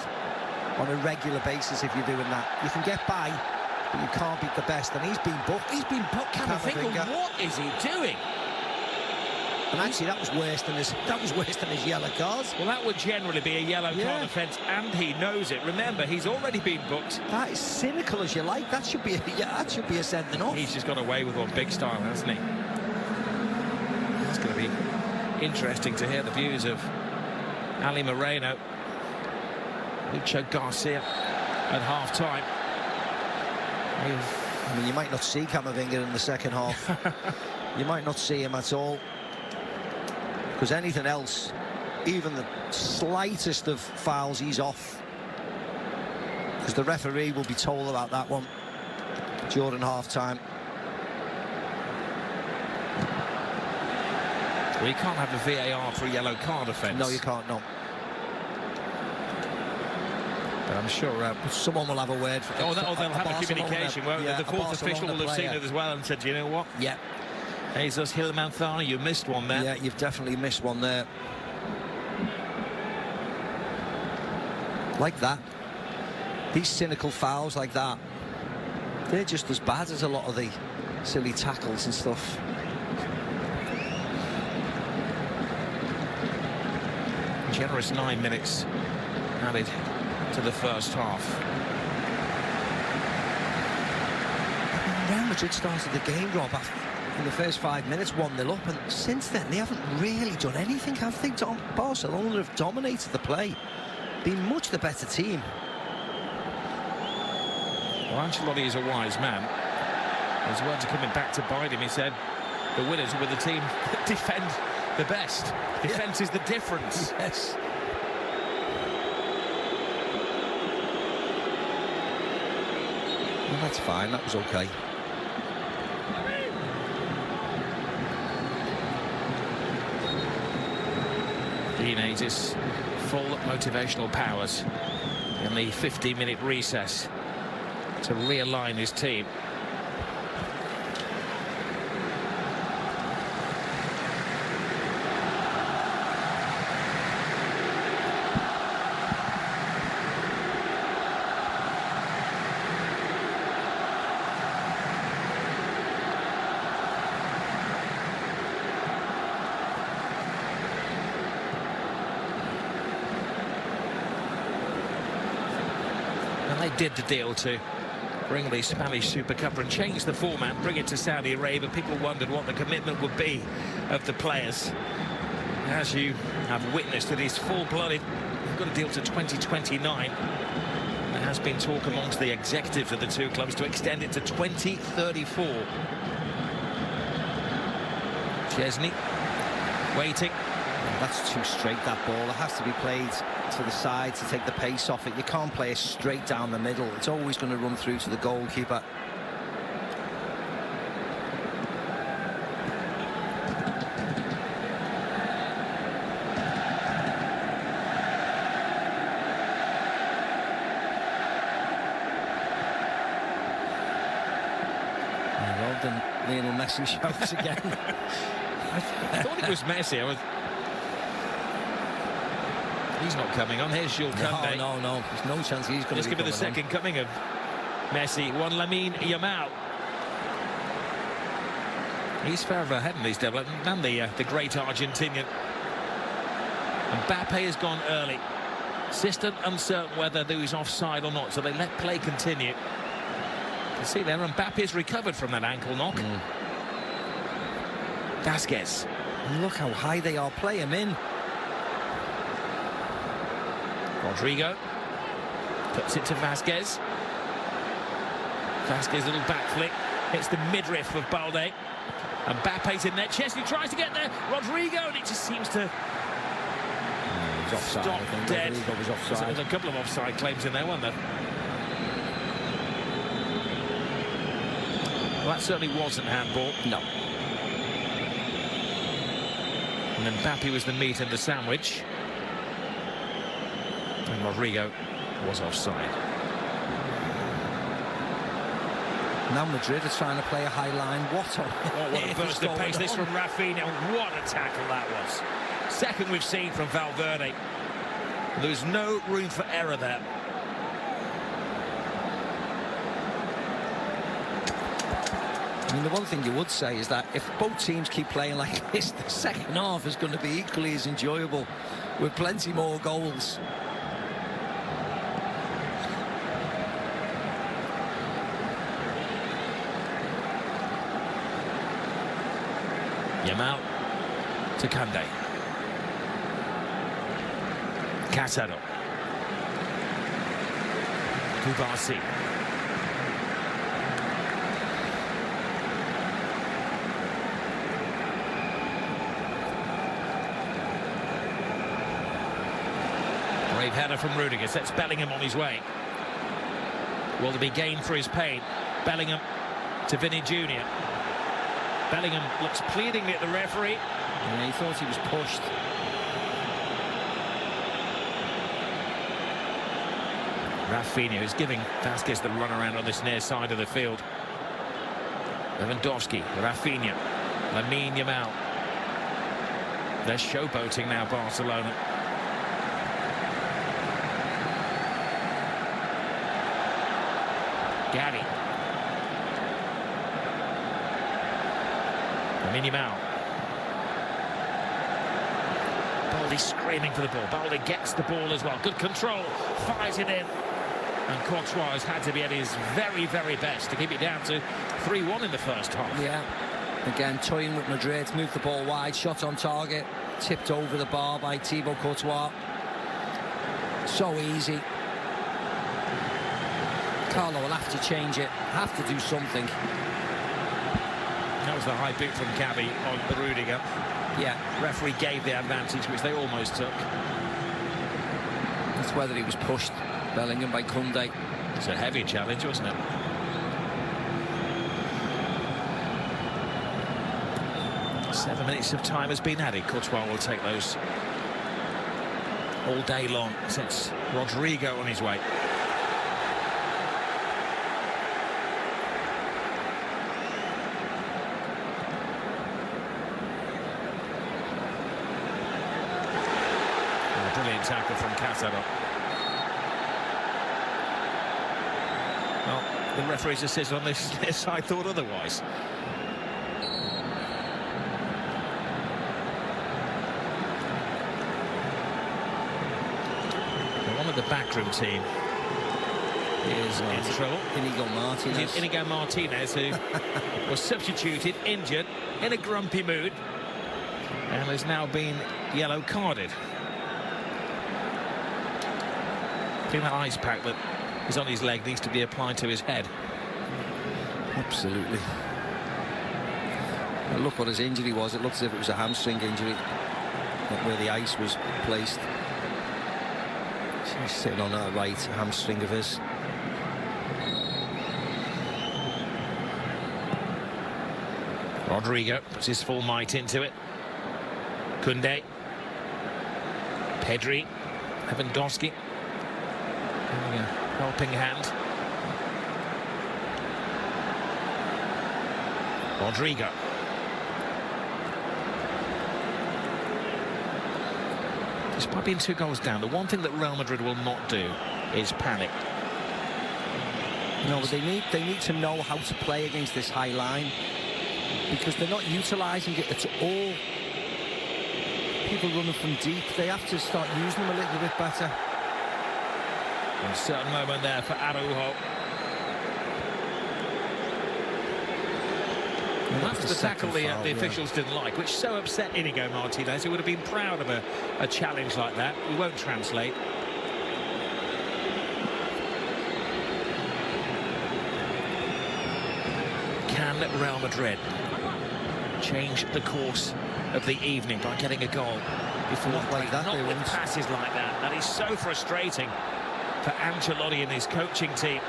on a regular basis if you're doing that. You can get by, but you can't beat the best. And he's been booked. He's been booked. Camavinga. What is he doing? And actually, that was worse than his yellow card. Well, that would generally be a yellow card offence, and he knows it. Remember, he's already been booked. That is cynical as you like. That should be a sending off. He's just got away with one big style, hasn't he? It's going to be interesting to hear the views of Ali Moreno, Lucho Garcia at half-time. I mean, you might not see Camavinga in the second half. You might not see him at all. Because anything else, even the slightest of fouls, he's off. Because the referee will be told about that one during half-time. Well, you can't have a VAR for a yellow card offence. No, you can't, no. But I'm sure someone will have a word. They'll have a communication. Well, the 4th official will have seen it as well and said, you know what? Yeah. Jesus Hilmanthani, you missed one there. Yeah, you've definitely missed one there. Like that. These cynical fouls like that, they're just as bad as a lot of the silly tackles and stuff. Generous 9 minutes added to the first half. Real Madrid started the game, Rob, in the first 5 minutes, 1-0 up, and since then they haven't really done anything, have they? Barcelona have dominated the play, been much the better team. Well, Ancelotti is a wise man. His words are coming back to bite him. He said the winners were the team that defend the best. Defence is the difference. Yes. Well, that's fine, that was okay. He needs his full motivational powers in the 15-minute recess to realign his team. And they did the deal to bring the Spanish Supercopa and change the format, bring it to Saudi Arabia. People wondered what the commitment would be of the players. As you have witnessed, it is full-blooded. We've got a deal to 2029. There has been talk amongst the executives of the two clubs to extend it to 2034. Chesney waiting. That's too straight, that ball. It has to be played to the side to take the pace off it. You can't play it straight down the middle. It's always going to run through to the goalkeeper. Well done, Lionel Messi shouts again. I thought it was Messi. He's not coming on. Here's Jules Koundé. No. There's no chance he's going to. Let's give it the second coming of Messi. One Lamine Yamal. He's further ahead in these developments than the great Argentinian. Mbappe has gone early. System uncertain whether there is offside or not, so they let play continue. You can see there, Mbappe's recovered from that ankle knock. Vasquez. Look how high they are. Play him in. Rodrigo puts it to Vasquez. Vasquez, little back flick, hits the midriff of Balde. And Mbappe's in there. Chesney tries to get there. Rodrigo, and it just seems to offside, stop dead. Was offside. There's a couple of offside claims in there, weren't there? Well, that certainly wasn't handball. No. And then Mbappe was the meat and the sandwich. And Rodrigo was offside. Now Madrid are trying to play a high line. What a burst of pace this from Rafinha. What a tackle that was. Second we've seen from Valverde. There's no room for error there. I mean, the one thing you would say is that if both teams keep playing like this, the second half is going to be equally as enjoyable with plenty more goals. Yamal to Koundé. Casado. Kubasi. Brave header from Rudiger, sets Bellingham on his way. Will there be gain for his pain? Bellingham to Vinny Jr. Bellingham looks pleadingly at the referee. Yeah, he thought he was pushed. Rafinha is giving Vasquez the run around on this near side of the field. Lewandowski, Rafinha, Lamine Yamal. They're showboating now, Barcelona. Gavi. Lamine Yamal. Ball Balde screaming for the ball. Balde gets the ball as well. Good control, fires it in. And Courtois has had to be at his very, very best to keep it down to 3-1 in the first half. Yeah, again, toying with Madrid, moved the ball wide, shot on target, tipped over the bar by Thibaut Courtois. So easy. Carlo will have to change it, have to do something. That was the high boot from Gavi on Rudiger. Yeah. Referee gave the advantage, which they almost took. That's whether he was pushed, Bellingham, by Koundé. It's a heavy challenge, wasn't it? Seven minutes of time has been added. Courtois will take those all day long since Rodrigo on his way. Brilliant tackle from Casado. Well, the referee's decision on this I thought otherwise. One of the backroom team is in trouble. Inigo Martinez, who was substituted, injured, in a grumpy mood, and has now been yellow carded. I think that ice pack that is on his leg needs to be applied to his head. Absolutely. Well, look what his injury was. It looked as if it was a hamstring injury, not where the ice was placed. He's sitting on that right hamstring of his. Rodrigo puts his full might into it. Koundé. Pedri. Lewandowski. A helping hand. Rodrigo. Despite being 2 goals down, the one thing that Real Madrid will not do is panic. No, but they need to know how to play against this high line, because they're not utilising it at all. People running from deep, they have to start using them a little bit better. A certain moment there for Araujo. And that's the tackle the officials didn't like, which so upset Inigo Martinez, who would have been proud of a challenge like that. We won't translate. Can Real Madrid change the course of the evening by getting a goal before not like that? Not with passes like that. That is so frustrating for Ancelotti and his coaching team.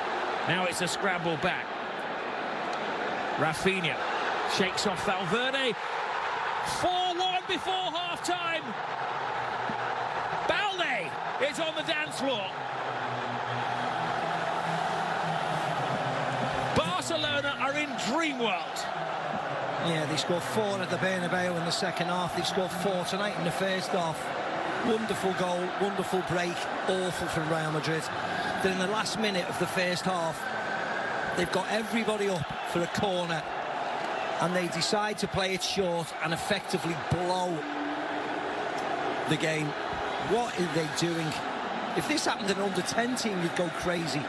Now it's a scramble back. Rafinha shakes off Valverde. 4-1 before half-time. Balde is on the dance floor. Barcelona are in dream world. Yeah, they scored 4 at the Bernabeu in the second half. They scored 4 tonight in the first half. Wonderful goal, wonderful break, awful from Real Madrid. Then in the last minute of the first half, they've got everybody up for a corner, and they decide to play it short and effectively blow the game. What are they doing? If this happened in an under-10 team, you'd go crazy.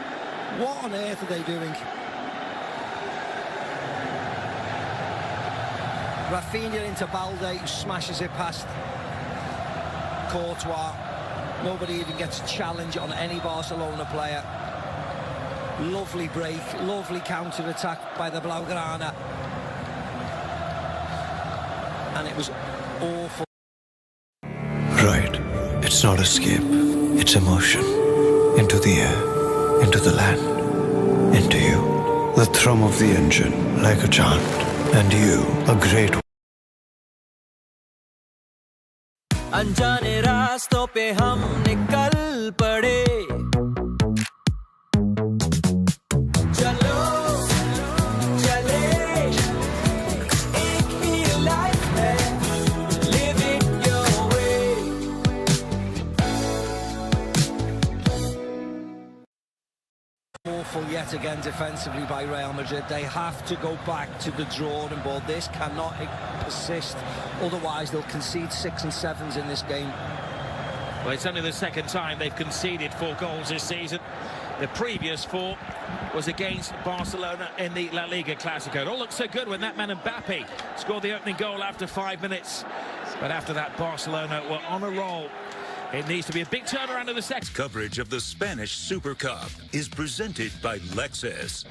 What on earth are they doing? Rafinha into Balde, who smashes it past Courtois. Nobody even gets a challenge on any Barcelona player. Lovely break, lovely counter-attack by the Blaugrana. And it was awful. Right. It's not escape. It's emotion. Into the air. Into the land. Into you. The thrum of the engine, like a chant. And you, a great अनजाने रास्तों पे हम निकल पड़े चलो चले एक ही life है live it your way Awful yet again defensively by Real Madrid. They have to go back to the drawing board. This cannot persist, otherwise they'll concede 6 and 7s in this game. Well, it's only the second time they've conceded 4 goals this season. The previous 4 was against Barcelona in the La Liga Clasico. It all looked so good when that man Mbappe scored the opening goal after 5 minutes. But after that, Barcelona were on a roll. It needs to be a big turnaround in the second. Coverage of the Spanish Super Cup is presented by Lexus.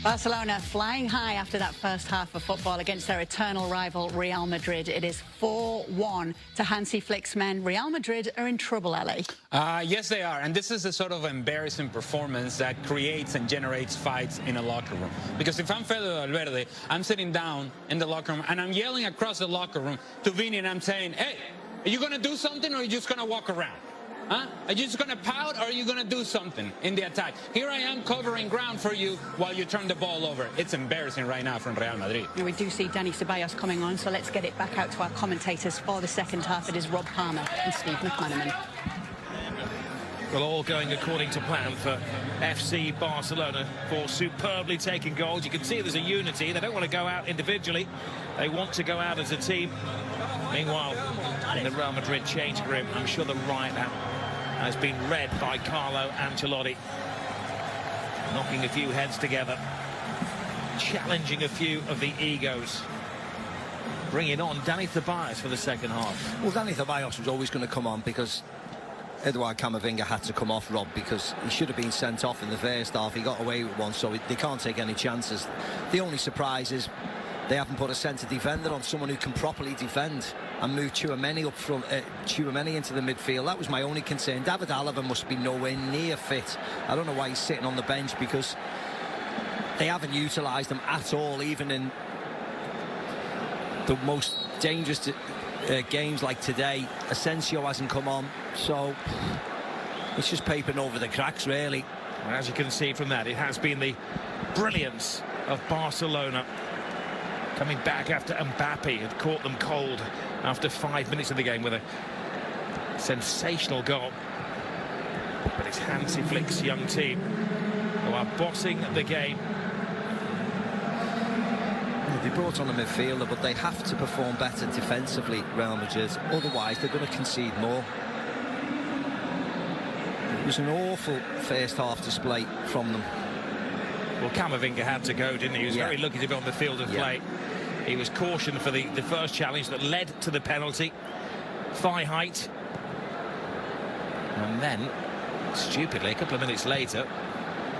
Barcelona flying high after that first half of football against their eternal rival Real Madrid. It is 4-1 to Hansi Flick's men. Real Madrid are in trouble, Ellie. Yes, they are. And this is the sort of embarrassing performance that creates and generates fights in a locker room. Because if I'm Fede Valverde, I'm sitting down in the locker room and I'm yelling across the locker room to Vini and I'm saying, hey, are you going to do something or are you just going to walk around? Huh? Are you just going to pout or are you going to do something in the attack? Here I am covering ground for you while you turn the ball over. It's embarrassing right now from Real Madrid. We do see Dani Ceballos coming on, so let's get it back out to our commentators for the second half. It is Rob Palmer and Steve McManaman. Well, all going according to plan for FC Barcelona for superbly taking goals. You can see there's a unity. They don't want to go out individually. They want to go out as a team. Meanwhile, in the Real Madrid changing room, I'm sure the riot has been read by Carlo Ancelotti. Knocking a few heads together. Challenging a few of the egos. Bringing on Dani Ceballos for the second half. Well, Dani Ceballos was always going to come on because Eduard Camavinga had to come off, Rob, because he should have been sent off in the first half. He got away with one, so they can't take any chances. The only surprise is they haven't put a centre defender on, someone who can properly defend, and move Tchouaméni up front, Tchouaméni into the midfield. That was my only concern. David Alaba must be nowhere near fit. I don't know why he's sitting on the bench, because they haven't utilised him at all, even in the most dangerous games like today. Asensio hasn't come on, so it's just papering over the cracks, really. As you can see from that, it has been the brilliance of Barcelona coming back after Mbappe had caught them cold after 5 minutes of the game with a sensational goal. But it's Hansi Flick's young team who are bossing the game. They brought on a midfielder, but they have to perform better defensively, Real Madrid. Otherwise, they're going to concede more. It was an awful first half display from them. Well, Camavinga had to go, didn't he? He was very lucky to be on the field of play. He was cautioned for the first challenge that led to the penalty. Thigh height. And then, stupidly, a couple of minutes later,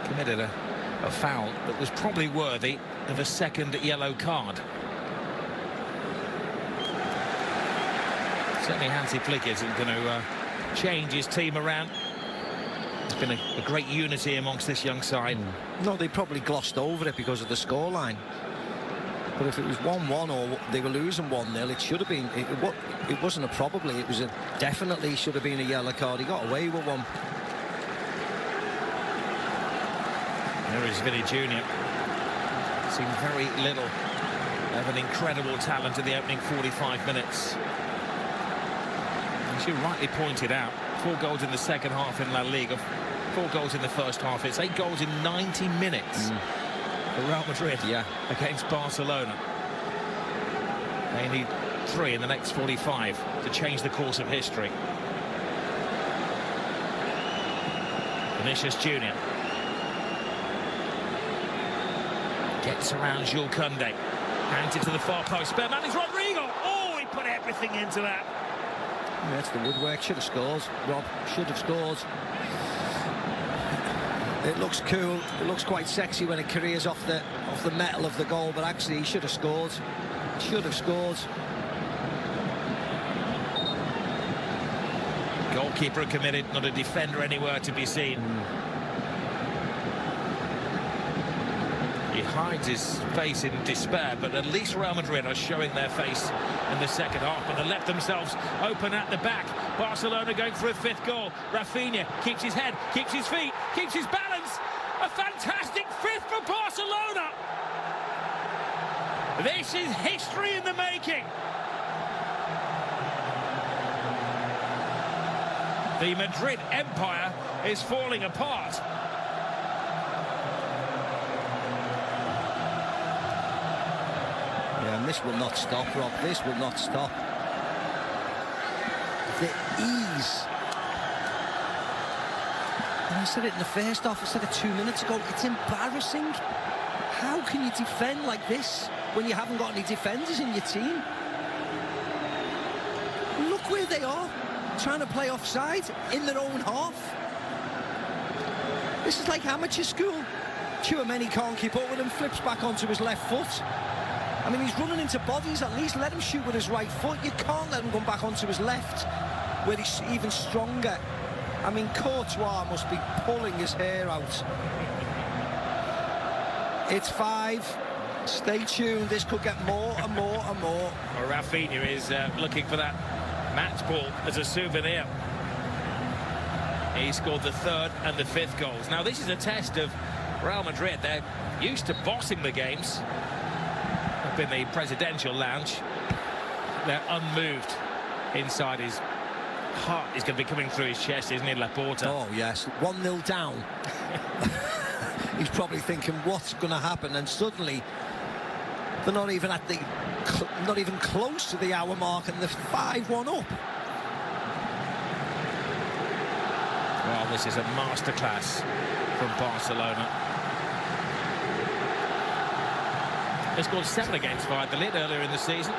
committed a foul that was probably worthy of a second yellow card. Certainly Hansi Flick isn't going to change his team around. It's been a great unity amongst this young side. No, they probably glossed over it because of the scoreline. But if it was 1-1 or they were losing 1-0, it should have been. It wasn't a probably. It was a definitely should have been a yellow card. He got away with one. There is Vinny Jr. Seen very little of an incredible talent in the opening 45 minutes. As you rightly pointed out, 4 goals in the second half in La Liga, 4 goals in the first half. It's 8 goals in 90 minutes for Real Madrid against Barcelona. They need 3 in the next 45 to change the course of history. Vinicius Jr. gets around Jules Koundé, hangs it to the far post. Spare man is Rodrigo. Oh, he put everything into that. That's the woodwork. Should have scored, Rob. Should have scored. It looks cool. It looks quite sexy when it careers off the metal of the goal, but actually he should have scored. Should have scored. Goalkeeper committed, not a defender anywhere to be seen. He hides his face in despair, but at least Real Madrid are showing their face in the second half, but they left themselves open at the back. Barcelona going for a 5th goal. Rafinha keeps his head, keeps his feet, keeps his balance. A fantastic 5th for Barcelona. This is history in the making. The Madrid empire is falling apart. Yeah, and this will not stop, Rob. This will not stop. the ease. And I said it in the first half, I said it 2 minutes ago, it's embarrassing. How can you defend like this when you haven't got any defenders in your team? Look where they are, trying to play offside in their own half. This is like amateur school. Tchouameni can't keep up with him, flips back onto his left foot. I mean, he's running into bodies, at least let him shoot with his right foot. You can't let him go back onto his left, where he's even stronger. I mean, Courtois must be pulling his hair out. It's 5. Stay tuned, this could get more and more and more. Well, Rafinha is looking for that match ball as a souvenir. He scored the 3rd and the 5th goals. Now, this is a test of Real Madrid. They're used to bossing the games up in the presidential lounge. They're unmoved inside his heart. Is going to be coming through his chest, isn't he, Laporta? Oh, yes. 1-0 down. He's probably thinking, what's going to happen? And suddenly, they're not even at the, not even close to the hour mark, and they're 5-1 up. Well, this is a masterclass from Barcelona. They scored 7 against Valladolid earlier in the season.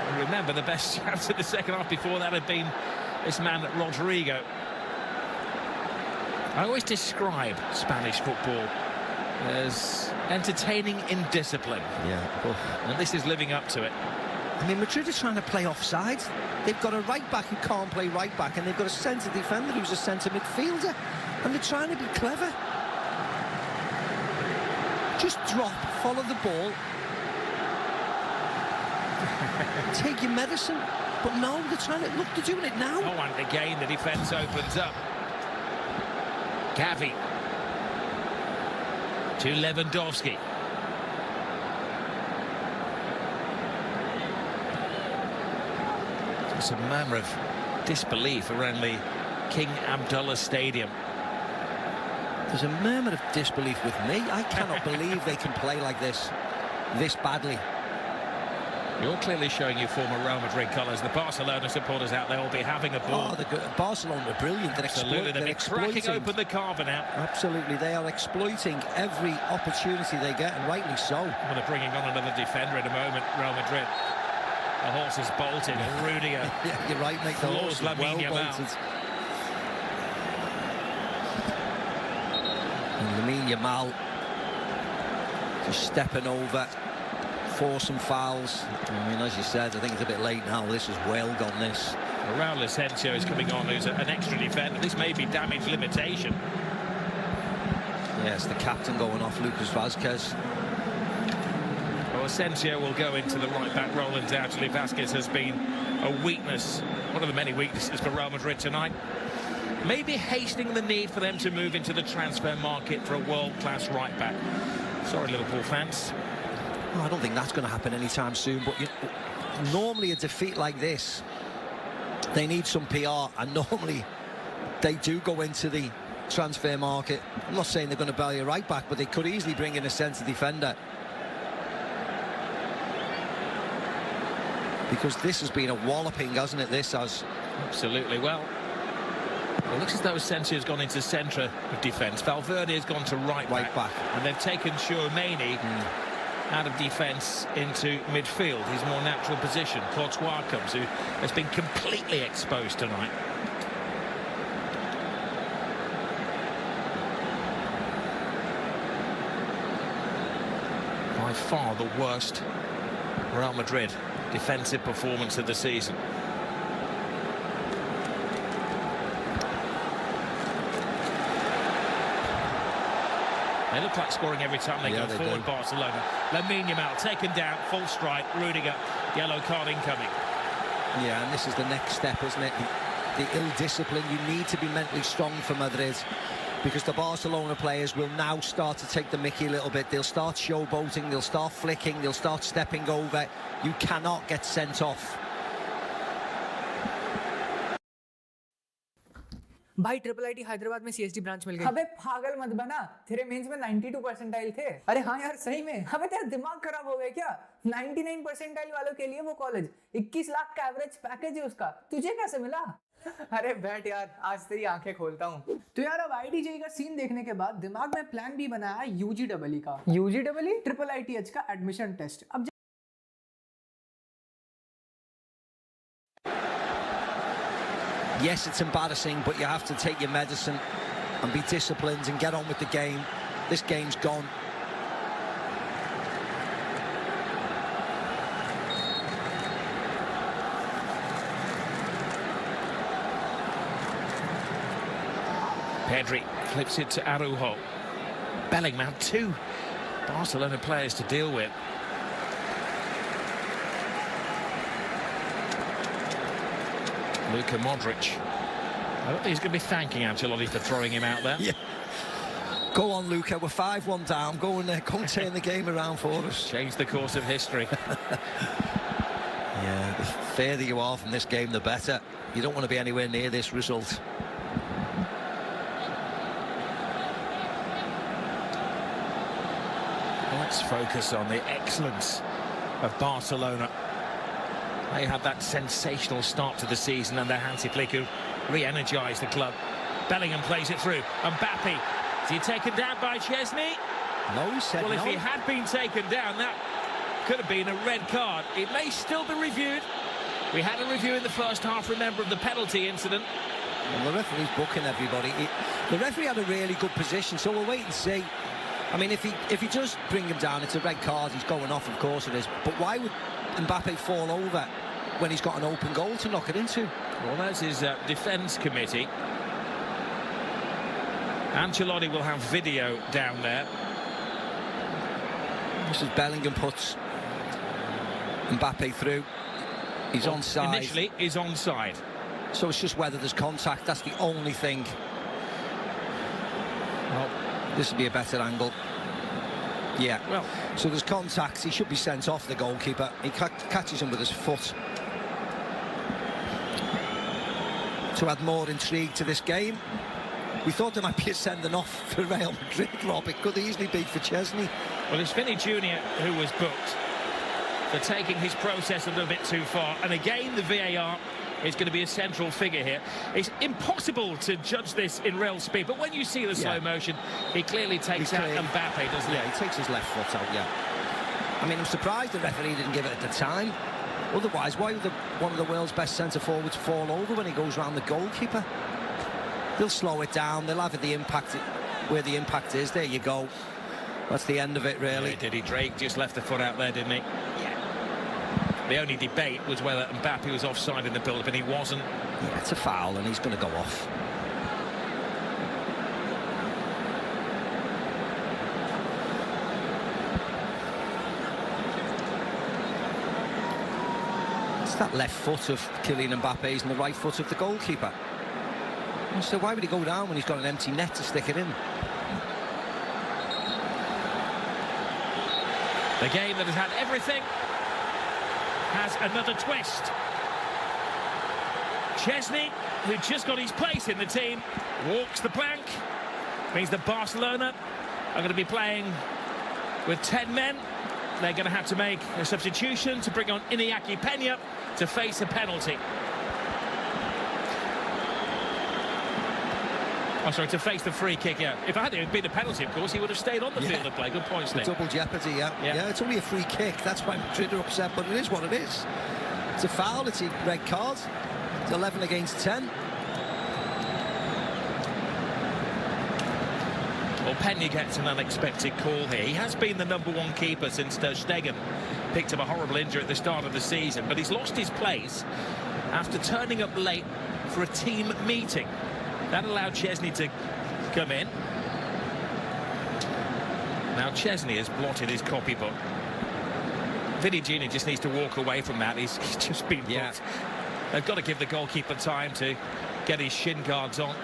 And remember, the best chance in the second half before that had been this man, Rodrigo. I always describe Spanish football as entertaining in discipline. Yeah. And this is living up to it. I mean, Madrid is trying to play offside. They've got a right-back who can't play right-back, and they've got a centre defender who's a centre midfielder. And they're trying to be clever. Just drop, follow the ball. Take your medicine. But no, they're trying to... Look, they're doing it now. Oh, and again, the defence opens up. Gavi to Lewandowski. It's a murmur of disbelief around the King Abdullah Stadium. There's a murmur of disbelief with me. I cannot believe they can play like this badly. You're clearly showing your former Real Madrid colours. The Barcelona supporters out there will be having a ball. Oh, Barcelona are brilliant. Absolutely, they're cracking open the carver now. Absolutely, they are exploiting every opportunity they get, and rightly so. Well, they're bringing on another defender in a moment, Real Madrid. The horse is bolted, and Rudiger. Yeah, you're right, mate. The horse is well bolted. And Lamine Yamal just stepping over, forcing fouls. I mean, as you said, I think it's a bit late now. This is well gone, this. Raul Asensio is coming on, who's an extra defender. This may be damage limitation. Yes, the captain going off, Lucas Vázquez. Well, Asensio will go into the right-back role, and undoubtedly Vázquez has been a weakness, one of the many weaknesses for Real Madrid tonight. Maybe hastening the need for them to move into the transfer market for a world-class right-back. Sorry, Liverpool fans. Oh, I don't think that's going to happen anytime soon, but normally a defeat like this, they need some PR, and normally they do go into the transfer market. I'm not saying they're going to buy a right-back, but they could easily bring in a centre defender. Because this has been a walloping, hasn't it? This has. Absolutely. Well, it looks as though Asensio's gone into centre of defence. Valverde has gone to right back. And they've taken Tchouameni out of defence into midfield, his more natural position. Courtois comes, who has been completely exposed tonight. By far the worst Real Madrid defensive performance of the season. They look like scoring every time they go forward, Barcelona. Lamine Yamal taken down, full strike. Rudiger, yellow card incoming. Yeah, and this is the next step, isn't it? The ill-discipline. You need to be mentally strong for Madrid, because the Barcelona players will now start to take the mickey a little bit. They'll start showboating, they'll start flicking, they'll start stepping over. You cannot get sent off. भाई triple IT Hyderabad में CSD branch मिल गई। अबे पागल मत बना, तेरे mains में 92 percentile थे। अरे हाँ यार सही में। अबे तेरा दिमाग खराब हो गया क्या? 99 परसेंटाइल वालों के लिए वो कॉलेज 21 लाख का एवरेज पैकेज है उसका, तुझे कैसे मिला? अरे बैठ यार, आज तेरी आंखें खोलता हूँ। तो यार अब आईडीजेई का सीन देखने के बाद दिमाग में प्लान भी बनाया यूजीडब्ल्यू का। यूजीडब्ल्यू ट्रिपल आईटीएच का एडमिशन टेस्ट। अब Yes, it's embarrassing, but you have to take your medicine and be disciplined and get on with the game. This game's gone. Pedri flips it to Araujo. Bellingham, 2 Barcelona players to deal with. Luka Modric. I don't think he's going to be thanking Ancelotti for throwing him out there. Yeah. Go on, Luka. We're 5-1 down. Go in there. Go and turn the game around for us. Change the course of history. Yeah, the further you are from this game, the better. You don't want to be anywhere near this result. Let's focus on the excellence of Barcelona. They had that sensational start to the season under Hansi Flick, who re-energised the club. Bellingham plays it through. Mbappe. Is he taken down by Chesney? No, he said well, no. If he had been taken down, that could have been a red card. It may still be reviewed. We had a review in the first half, remember, of the penalty incident. Well, the referee's booking everybody. The referee had a really good position, so we'll wait and see. I mean, if he does bring him down, it's a red card. He's going off, of course it is. But why would Mbappe fall over when he's got an open goal to knock it into? Well, that's his defence committee. Ancelotti will have video down there. This is Bellingham puts Mbappe through. He's onside. Initially, he's onside. So it's just whether there's contact. That's the only thing. Well, this would be a better angle. Yeah. Well, so there's contact. He should be sent off, the goalkeeper. He catches him with his foot. To add more intrigue to this game, we thought there might be a sending off for Real Madrid, Rob. It could easily be for Chesney. Well, it's Vinny Jr. who was booked for taking his process a little bit too far. And again, the VAR is going to be a central figure here. It's impossible to judge this in real speed, but when you see the slow motion, he clearly takes out Mbappe, doesn't he? Yeah, he takes his left foot out, yeah. I mean, I'm surprised the referee didn't give it at the time. Otherwise, why would one of the world's best centre-forwards fall over when he goes round the goalkeeper? They'll slow it down, they'll have the impact where the impact is. There you go. That's the end of it, really. Yeah, did he? Drake just left the foot out there, didn't he? Yeah. The only debate was whether Mbappe was offside in the build-up, and he wasn't. Yeah, it's a foul, and he's going to go off. It's that left foot of Kylian Mbappe's and the right foot of the goalkeeper. So why would he go down when he's got an empty net to stick it in? The game that has had everything has another twist. Chesney, who just got his place in the team, walks the plank. Means that Barcelona are going to be playing with 10 men. They're going to have to make a substitution to bring on Iñaki Peña to face a penalty. Oh, sorry, to face the free kick, yeah. If it had been a penalty, of course, he would have stayed on the field of play. Good point, Steve. Double jeopardy, yeah. Yeah, it's only a free kick. That's why Madrid are upset, but it is what it is. It's a foul, it's a red card. It's 11 against 10. Well, Peña gets an unexpected call here. He has been the #1 keeper since Ter Stegen picked up a horrible injury at the start of the season, but he's lost his place after turning up late for a team meeting. That allowed Chesney to come in. Now Chesney has blotted his copybook. Vinny Jr. just needs to walk away from that. He's just been booked. They've got to give the goalkeeper time to get his shin guards on.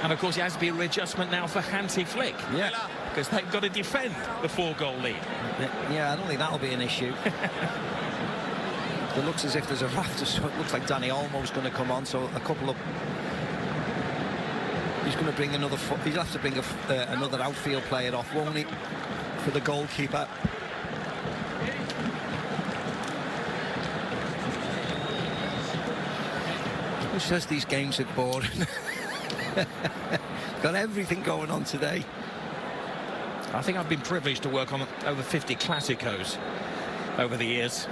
And of course, it has to be a readjustment now for Hansi Flick. Yeah. Because they've got to defend the 4-goal lead. Yeah, I don't think that'll be an issue. It looks as if there's a raft, so it looks like Danny Olmo's going to come on, so a couple of He's going to bring another. He'll have to bring another outfield player off, won't he? For the goalkeeper. Who says these games are boring? Got everything going on today. I think I've been privileged to work on over 50 Clásicos over the years,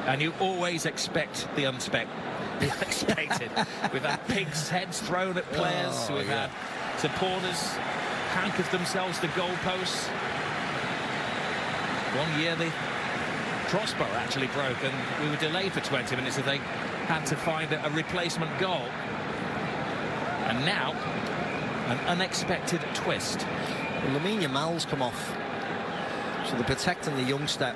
and you always expect the unexpected. We've had pigs' heads thrown at players. We've had supporters handcuff themselves to goalposts. One year the crossbar actually broke, and we were delayed for 20 minutes as they had to find a replacement goal. And now, an unexpected twist. Well, Lamine Yamal's come off, so they're protecting the youngster.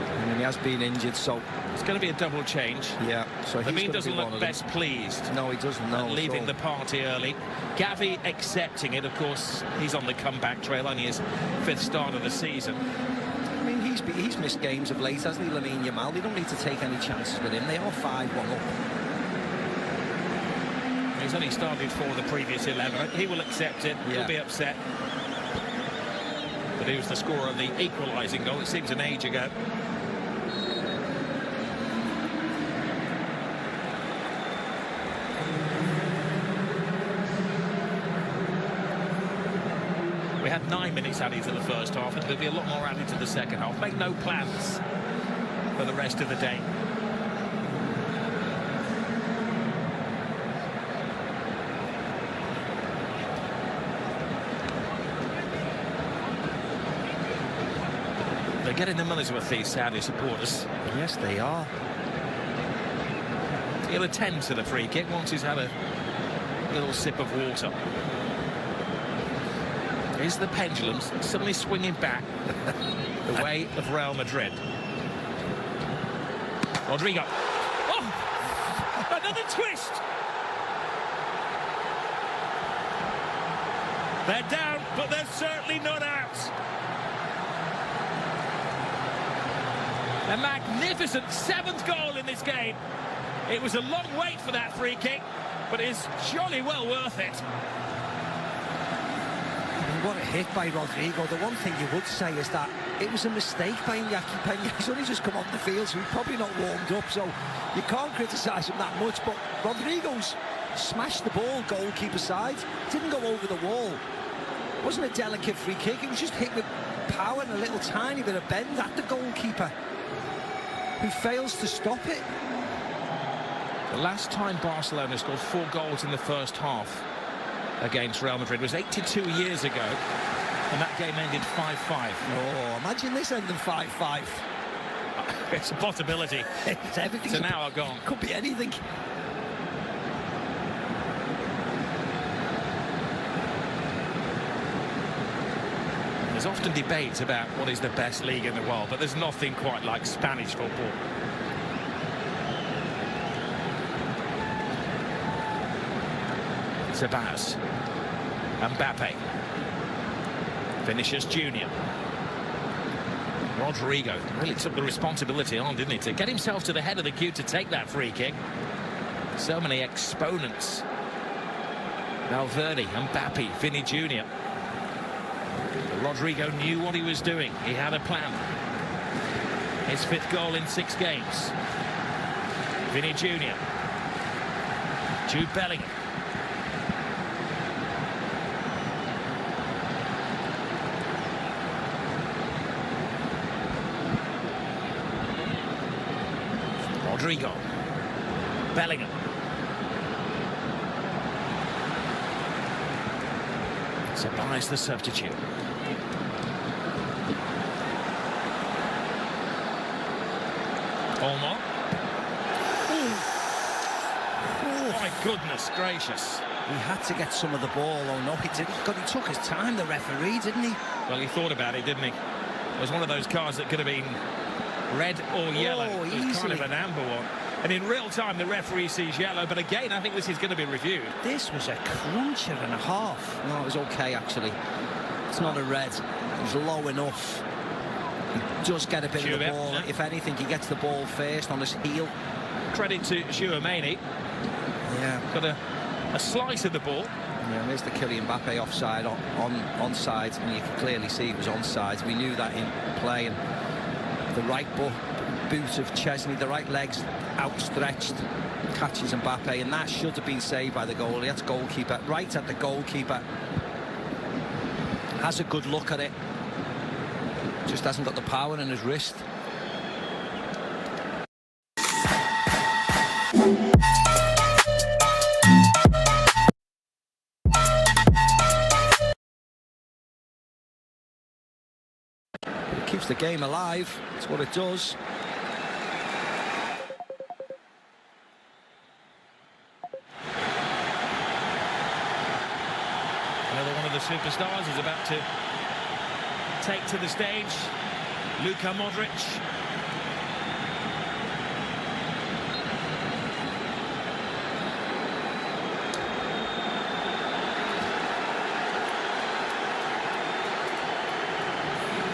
I mean, he has been injured, so it's going to be a double change. Yeah, so Lamine doesn't look best pleased. No, he doesn't. No, leaving the party early. Gavi accepting it. Of course, he's on the comeback trail. Only his 5th start of the season. I mean, he's missed games of late, hasn't he, Lamine Yamal? They don't need to take any chances with him. They are 5-1 up. He's only started for the previous 11. He will accept it. He'll be upset. But he was the scorer of the equalising goal. It seems an age ago. We had 9 minutes added to the first half, and there'll be a lot more added to the second half. Make no plans for the rest of the day. They're getting the money's worth, these Saudi supporters. Yes, they are. He'll attend to the free kick once he's had a little sip of water. Is the pendulum suddenly swinging back the way of Real Madrid? Rodrigo. Oh! Another twist! They're down, but they're certainly not out. A magnificent 7th goal in this game. It was a long wait for that free kick, but it's jolly well worth it. What a hit by Rodrigo. The one thing you would say is that it was a mistake by Iñaki Peña. He's only just come off the field, so he's probably not warmed up, so you can't criticise him that much. But Rodrigo's smashed the ball goalkeeper side. Didn't go over the wall. It wasn't a delicate free kick. It was just hit with power and a little tiny bit of bend at the goalkeeper, who fails to stop it. The last time Barcelona scored 4 goals in the first half against Real Madrid was 82 years ago, and that game ended 5-5. Oh, imagine this ending 5-5. It's a possibility. It's everything. It's an hour gone. Could be anything. There's often debates about what is the best league in the world, but there's nothing quite like Spanish football. Sebas, Mbappe, Vinicius Junior. Rodrigo really took the responsibility on, didn't he, to get himself to the head of the queue to take that free kick. So many exponents. Valverde, Mbappe, Vinny Junior. But Rodrigo knew what he was doing. He had a plan. His 5th goal in 6 games. Vinny Junior. Jude Bellingham. Rodrigo. Bellingham. Sabai's the substitute. Olmo. Oh, my goodness gracious. He had to get some of the ball. Oh, no, he didn't. God, he took his time, the referee, didn't he? Well, he thought about it, didn't he? It was one of those cards that could have been red or yellow. Oh, it was kind of an amber one. And in real time, the referee sees yellow. But again, I think this is going to be reviewed. This was a cruncher and a half. No, it was okay, actually. It's not a red. It was low enough. He does get a bit of the ball. Yeah. If anything, he gets the ball first on his heel. Credit to Tchouaméni. Yeah. Got a a slice of the ball. Yeah, and there's the Kylian Mbappe offside onside, and you can clearly see it was onside. We knew that in play, and the right boot of Chesney, the right leg's outstretched, catches Mbappe, and that should have been saved by the goalie. That's goalkeeper, right at the goalkeeper. Has a good look at it, just hasn't got the power in his wrist. It keeps the game alive, that's what it does. Another one of the superstars is about to take to the stage, Luka Modric.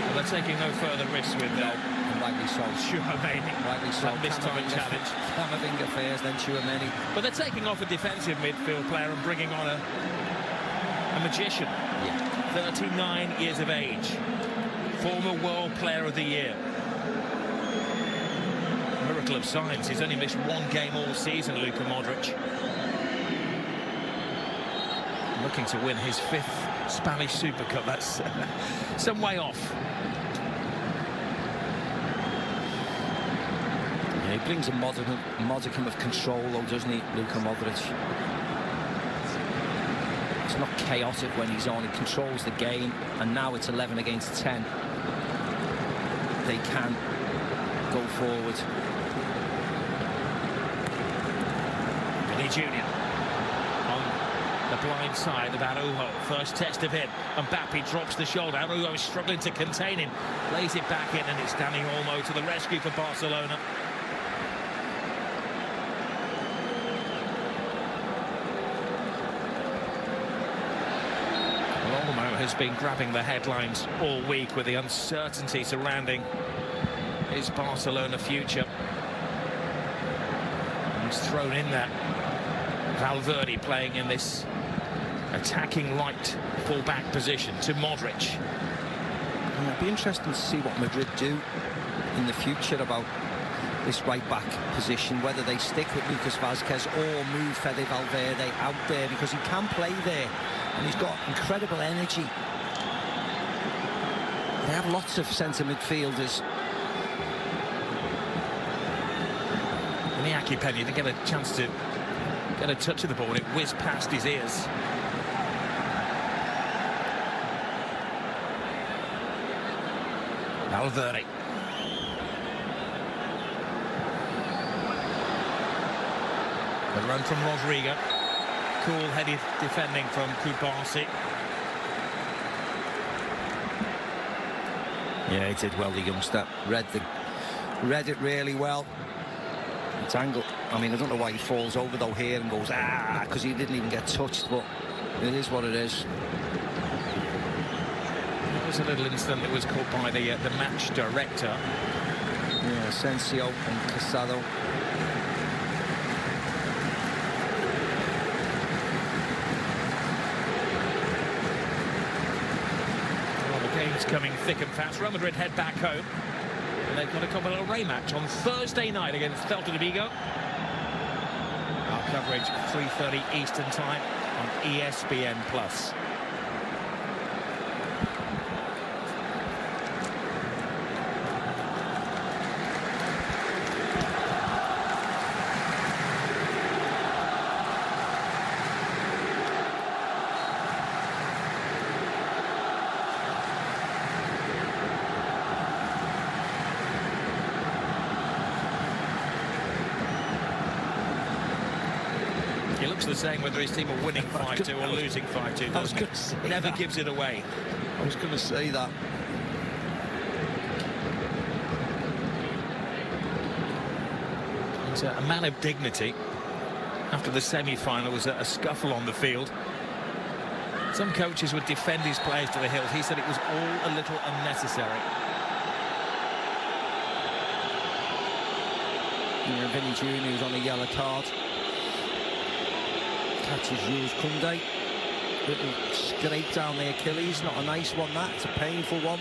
Well, they're taking no further risks with rightly so. Chouameni. Rightly so. That mid-time challenge. Camavinga first, then Chouameni. But they're taking off a defensive midfield player and bringing on a magician. Yeah. 39 years of age, former World Player of the Year. Miracle of science. He's only missed one game all season, Luka Modric. Looking to win his 5th Spanish Super Cup. That's some way off. Yeah, he brings a modicum of control, though, doesn't he, Luka Modric? It's not chaotic when he's on. He controls the game, and now it's 11 against 10. They can go forward. Billy Jr. on the blind side of Araujo. First test of him. Mbappe drops the shoulder. Araujo is struggling to contain him. Lays it back in, and it's Dani Olmo to the rescue for Barcelona. Olmo has been grabbing the headlines all week with the uncertainty surrounding his Barcelona future. And he's thrown in that Valverde playing in this attacking right full-back position to Modric. It'll be interesting to see what Madrid do in the future about this right-back position, whether they stick with Lucas Vazquez or move Fede Valverde out there, because he can play there and he's got incredible energy. They have lots of centre midfielders. Iñaki Peña didn't get a chance to get a touch of the ball. It whizzed past his ears. Valverde. The run from Rodrigo. Cool-headed defending from Kubasi. Yeah, he did well, the youngster. Read it really well. It's angle. I mean, I don't know why he falls over though here and goes because he didn't even get touched, but it is what it is. There was a little incident that was caught by the match director. Yeah, Asensio and Casado. Well, the game's coming thick and fast. Real Madrid head back home. And they've got a Copa del Rey match on Thursday night against Celta de Vigo. Our coverage 3:30 Eastern Time on ESPN+. He looks the same whether his team are winning 5-2 or losing 5-2, doesn't he? Never gives it away. I was going to say that. He's a man of dignity. After the semi-final, was a scuffle on the field. Some coaches would defend his players to the hilt. He said it was all a little unnecessary. Yeah, Vinny Jr. was on a yellow card. Catches Jules Koundé. Little scrape down the Achilles. Not a nice one, that. It's a painful one.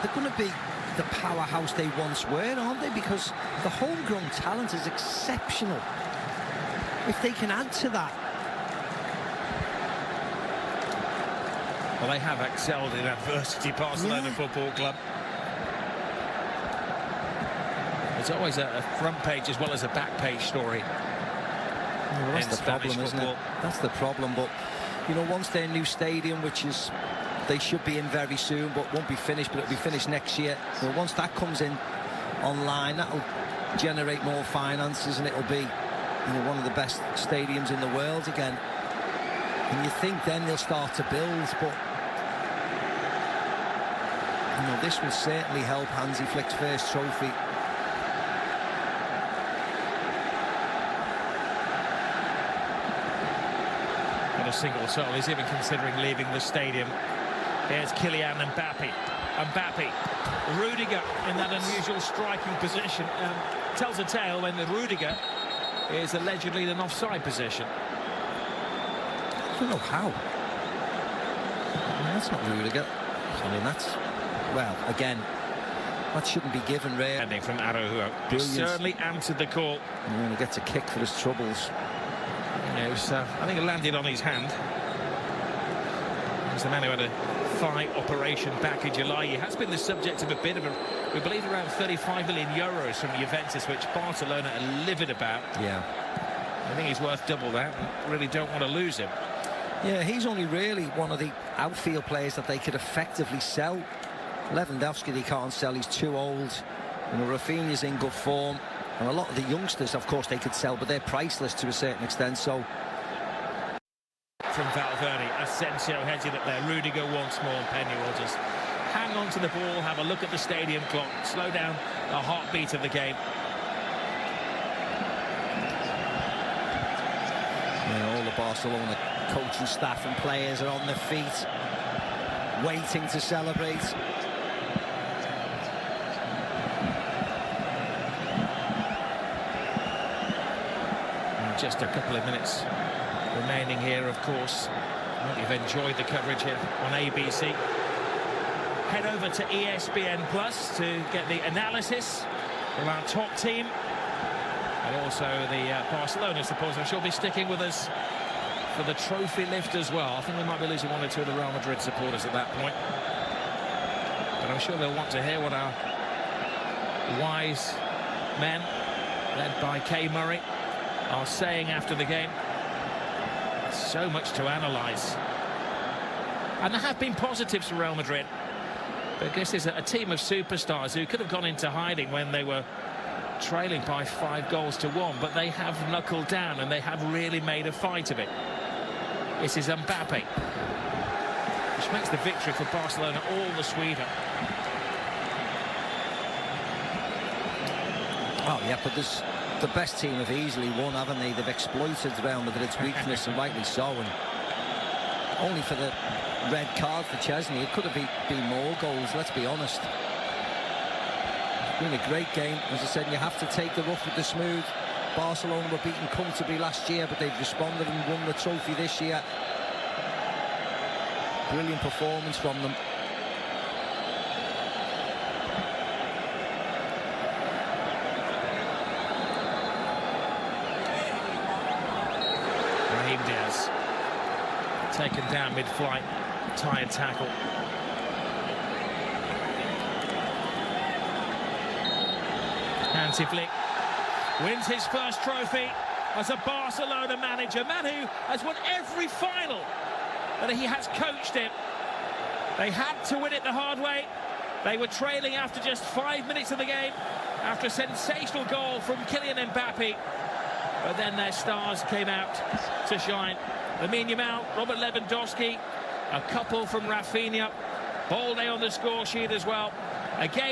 They're going to be the powerhouse they once were, aren't they? Because the homegrown talent is exceptional. If they can add to that. Well, they have excelled in adversity, Barcelona Football Club. There's always a front page as well as a back page story. Well, that's the problem, isn't it? That's the problem. But, you know, once their new stadium, which is... they should be in very soon, but won't be finished, but it'll be finished next year. So once that comes in online, that'll generate more finances, and it'll be, you know, one of the best stadiums in the world again. And you think then they'll start to build, but you know, this will certainly help Hansi Flick's first trophy. Not a single soul is even considering leaving the stadium. Here's Kylian Mbappe. Rudiger in that unusual striking position. Tells a tale when the Rudiger is allegedly in an offside position. I don't know how. I mean, that's not Rudiger. I mean, that's... well, again, that shouldn't be given, really. Ending from Araujo. Certainly answered the call. And when he gets a kick for his troubles. Yeah, it was, I think it landed on his hand. It was the man who had a thigh operation back in July. He has been the subject of a bit of a, we believe, around 35 million euros from Juventus, which Barcelona are livid about. Yeah. I think he's worth double that. Really don't want to lose him. Yeah, he's only really one of the outfield players that they could effectively sell. Lewandowski they can't sell, he's too old. You know, Rafinha's in good form. And a lot of the youngsters, of course, they could sell, but they're priceless to a certain extent, so... From Valverde, Asensio heads it up there. Rudiger once more, Penny will just hang on to the ball, have a look at the stadium clock, slow down the heartbeat of the game. Yeah, all the Barcelona coaching staff and players are on their feet, waiting to celebrate. And just a couple of minutes remaining here, of course. I hope you've enjoyed the coverage here on ABC. Head over to ESPN Plus to get the analysis from our top team, and also the Barcelona supporters. I'm sure will be sticking with us for the trophy lift as well. I think we might be losing one or two of the Real Madrid supporters at that point, but I'm sure they'll want to hear what our wise men, led by Kay Murray, are saying after the game. So much to analyse, and there have been positives for Real Madrid, but this is a team of superstars who could have gone into hiding when they were trailing by 5-1, but they have knuckled down and they have really made a fight of it. This is Mbappe, which makes the victory for Barcelona all the sweeter. Oh yeah, but this... the best team have easily won, haven't they? They've exploited Real Madrid's weakness, and rightly so. And only for the red card for Chesney, it could have been more goals, let's be honest. It's been a great game. As I said, you have to take the rough with the smooth. Barcelona were beaten comfortably last year, but they've responded and won the trophy this year. Brilliant performance from them. Taken down mid-flight, tired tackle. Hansi Flick wins his first trophy as a Barcelona manager, man who has won every final that he has coached in. They had to win it the hard way. They were trailing after just 5 minutes of the game, after a sensational goal from Kylian Mbappe. But then their stars came out to shine. Lamine Yamal, Robert Lewandowski, a couple from Rafinha, Balde on the score sheet as well. Again.